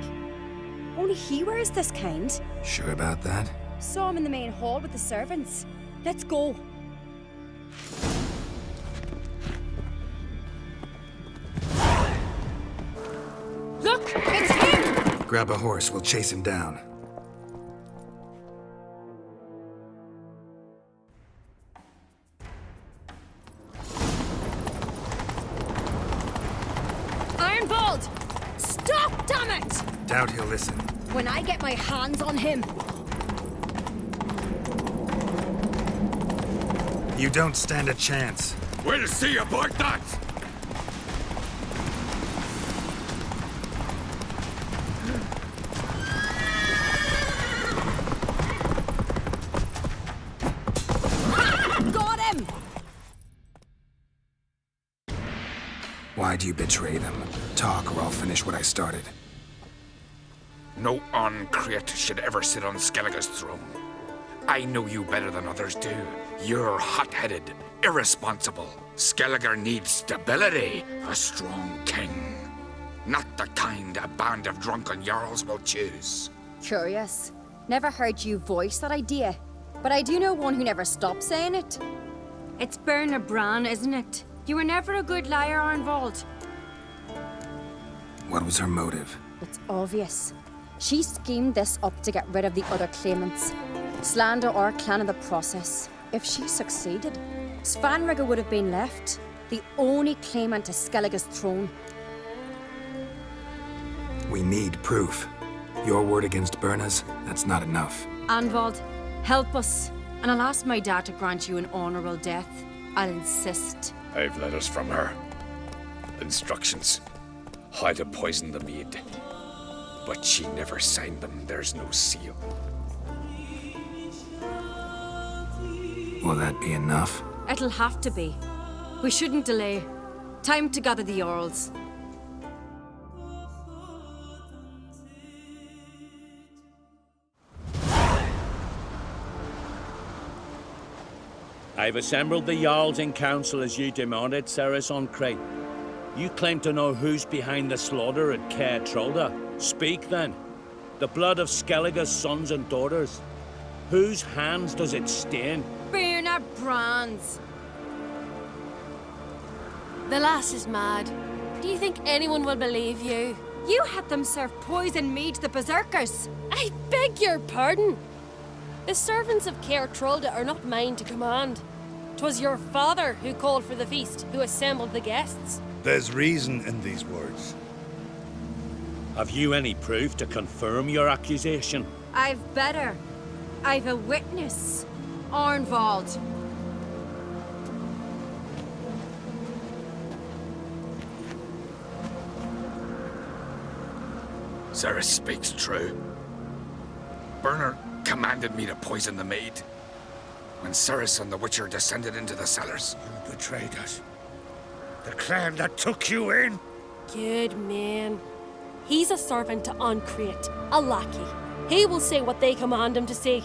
Only he wears this kind. Sure about that? Saw him in the main hall with the servants. Let's go. Look! It's him! Grab a horse, we'll chase him down. Ironbolt! Stop, damn it! Doubt he'll listen. When I get my hands on him, You don't stand a chance. We'll see about that! got him! Why'd you betray them? Talk or I'll finish what I started. No Uncreate should ever sit on Skellige's throne. I know you better than others do. You're hot-headed, irresponsible. Skellige needs stability, a strong king. Not the kind a band of drunken jarls will choose. Curious. Never heard you voice that idea. But I do know one who never stops saying it. It's Berna Bran, isn't it? You were never a good liar, Arnvald. What was her motive? It's obvious. She schemed this up to get rid of the other claimants. Slander our clan in the process. If she succeeded, Svanrige would have been left, the only claimant to Skellige's throne. We need proof. Your word against Berna's, that's not enough. Anvald, help us, and I'll ask my dad to grant you an honourable death. I'll insist. I've letters from her. Instructions. How to poison the mead. But she never signed them. There's no seal. Will that be enough? It'll have to be. We shouldn't delay. Time to gather the Jarls. I've assembled the Jarls in council as you demanded, Ceres on Crate. You claim to know who's behind the slaughter at Caer Trolda. Speak then. The blood of Skellige's sons and daughters. Whose hands does it stain? Berna Bran's. The lass is mad. Do you think anyone will believe you? You had them serve poison mead to the berserkers. I beg your pardon. The servants of Caer Trolda are not mine to command. 'Twas your father who called for the feast, who assembled the guests. There's reason in these words. Have you any proof to confirm your accusation? I've better. I've a witness. Arnvald. Ceres speaks true. Berna commanded me to poison the maid. When Ceres and the Witcher descended into the cellars. You betrayed us. The clan that took you in. Good man. He's a servant to Uncreate, a lackey. He will say what they command him to say.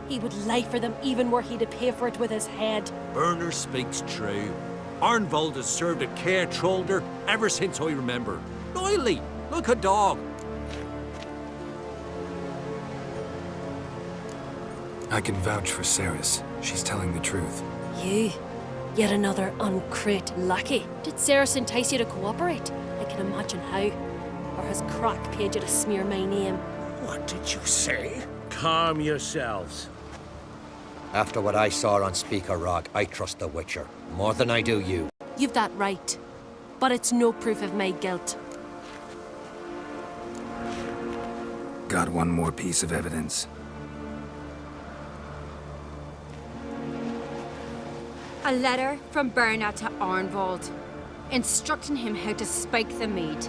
He would lie for them even were he to pay for it with his head. Berner speaks true. Arnvald has served at Caer Trolder ever since I remember. Loyally, like a dog. I can vouch for Ceres. She's telling the truth. You? Yet another Uncreate lackey. Did Ceres entice you to cooperate? I can imagine how. Or has Crack paid you to smear my name? What did you say? Calm yourselves. After what I saw on Speaker Rock, I trust the Witcher. More than I do you. You've that right. But it's no proof of my guilt. Got one more piece of evidence. A letter from Berna to Arnvald, instructing him how to spike the mead.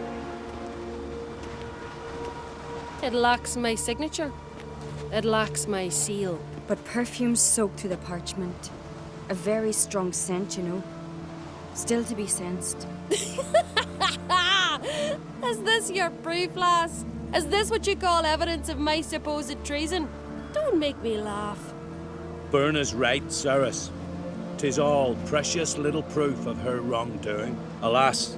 It lacks my signature. It lacks my seal. But perfume soaked through the parchment. A very strong scent, you know. Still to be sensed. Is this your proof, lass? Is this what you call evidence of my supposed treason? Don't make me laugh. Berna's right, Ceres. 'Tis all precious little proof of her wrongdoing. Alas,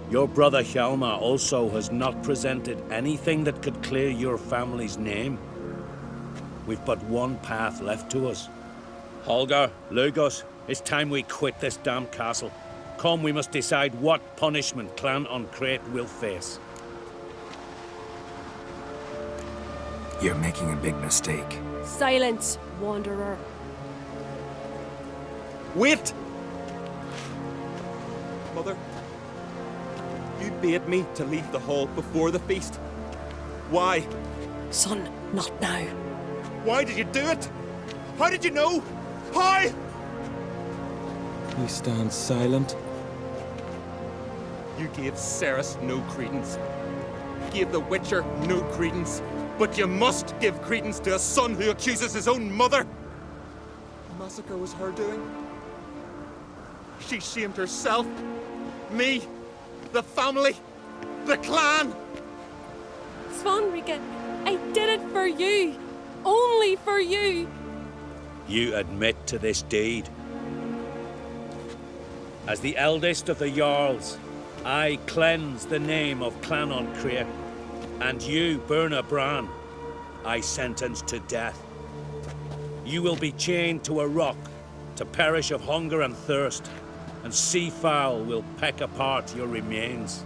your brother Hjalmar also has not presented anything that could clear your family's name. We've but one path left to us. Holger, Lugos, It's time we quit this damn castle. Come, we must decide what punishment Clan on Crate will face. You're making a big mistake. Silence, wanderer. Wait! Mother, you bade me to leave the hall before the feast. Why? Son, not now. Why did you do it? How did you know? How? You stand silent. You gave Cerys no credence. Gave the Witcher no credence. But you must give credence to a son who accuses his own mother. The massacre was her doing. She shamed herself, me, the family, the clan. Svanrika, I did it for you. Only for you. You admit to this deed. As the eldest of the Jarls, I cleanse the name of Clan on Crate, and you, Berna Bran, I sentence to death. You will be chained to a rock to perish of hunger and thirst, and sea fowl will peck apart your remains.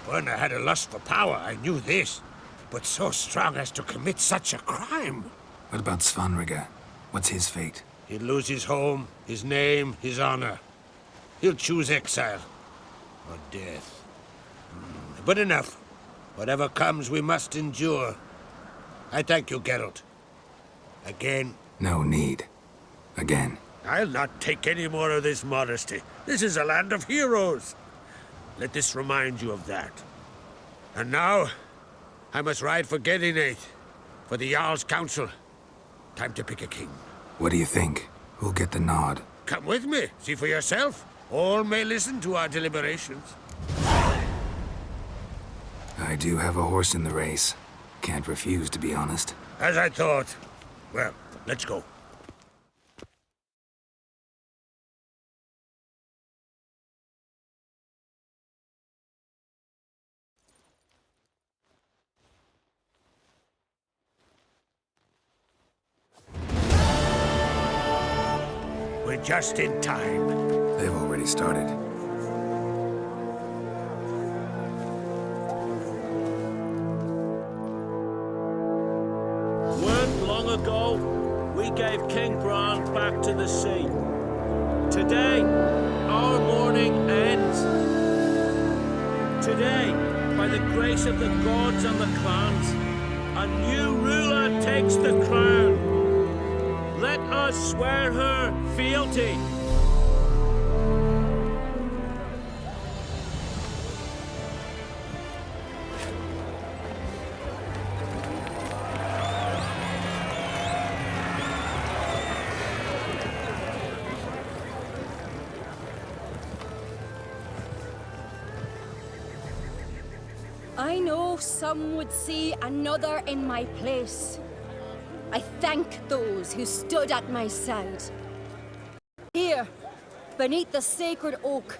Berna had a lust for power, I knew this. But so strong as to commit such a crime. What about Svanrika? What's his fate? He'll lose his home, his name, his honor. He'll choose exile. Or death. But enough. Whatever comes, we must endure. I thank you, Geralt. Again. No need. Again. I'll not take any more of this modesty. This is a land of heroes. Let this remind you of that. And now, I must ride for Gedinath, for the Jarl's Council. Time to pick a king. What do you think? Who'll get the nod? Come with me, see for yourself. All may listen to our deliberations. I do have a horse in the race. Can't refuse, to be honest. As I thought. Well, let's go. We're just in time. They've already started. When, long ago, we gave King Bran back to the sea. Today, our mourning ends. Today, by the grace of the gods and the clans, a new ruler takes the crown. Let us swear her fealty. I know some would see another in my place. I thank those who stood at my side. Here, beneath the sacred oak,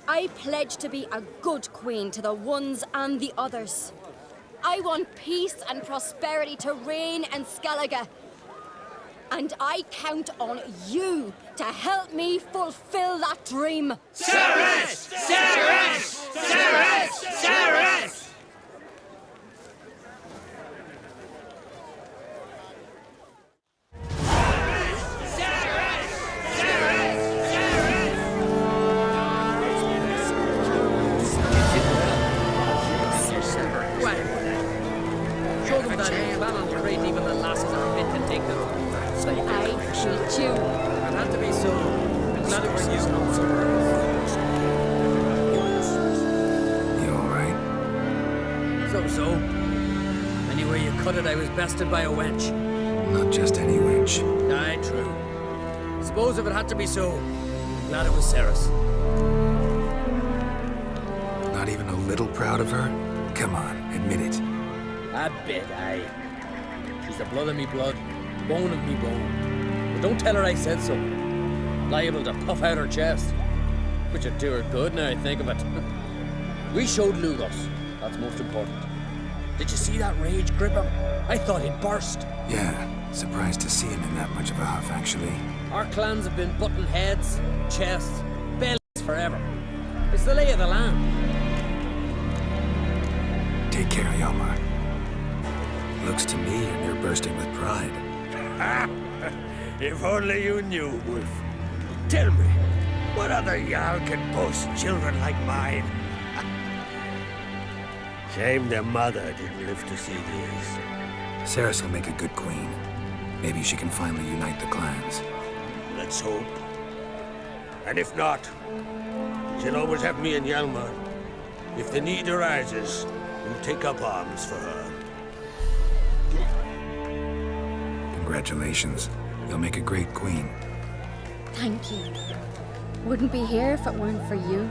I pledge to be a good queen to the ones and the others. I want peace and prosperity to reign in Skellige. And I count on you to help me fulfill that dream. Cerys! Cerys! Cerys! Cerys! Show them that Clan on Crate, even the lasses are fit to take them. But I treat you. It had to be so. I'm glad it was you. You alright? So. Anyway you cut it, I was bested by a wench. Not just any wench. Aye, true. Suppose if it had to be so, I'm glad it was Cerys. Not even a little proud of her? Come on, admit it. A bit, aye. She's the blood of me blood. Bone of me bone. But don't tell her I said so. Liable to puff out her chest. Which would do her good now I think of it. We showed Lugos. That's most important. Did you see that rage grip him? I thought he'd burst. Yeah, surprised to see him in that much of a huff, actually. Our clans have been butting heads, chests, bellies forever. It's the lay of the land. Take care, Yomar. Looks to me you're bursting with pride. If only you knew, Wolf. Tell me, what other Jarl can boast children like mine? Shame their mother didn't live to see these. Ceres will make a good queen. Maybe she can finally unite the clans. Let's hope. And if not, she'll always have me and Hjalmar. If the need arises, we'll take up arms for her. Congratulations. You'll make a great queen. Thank you. Wouldn't be here if it weren't for you.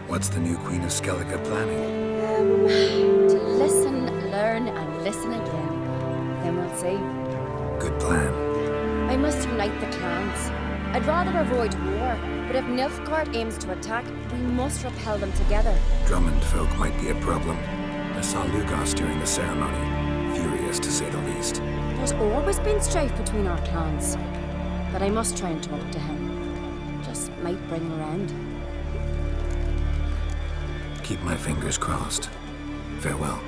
What's the new Queen of Skellige planning? To listen, learn, and listen again. Then we'll see. Good plan. I must unite the clans. I'd rather avoid war, but if Nilfgaard aims to attack, we must repel them together. Drummond folk might be a problem. I saw Lugos during the ceremony. Furious, to say the least. There's always been strife between our clans. But I must try and talk to him. Just might bring him around. Keep my fingers crossed. Farewell.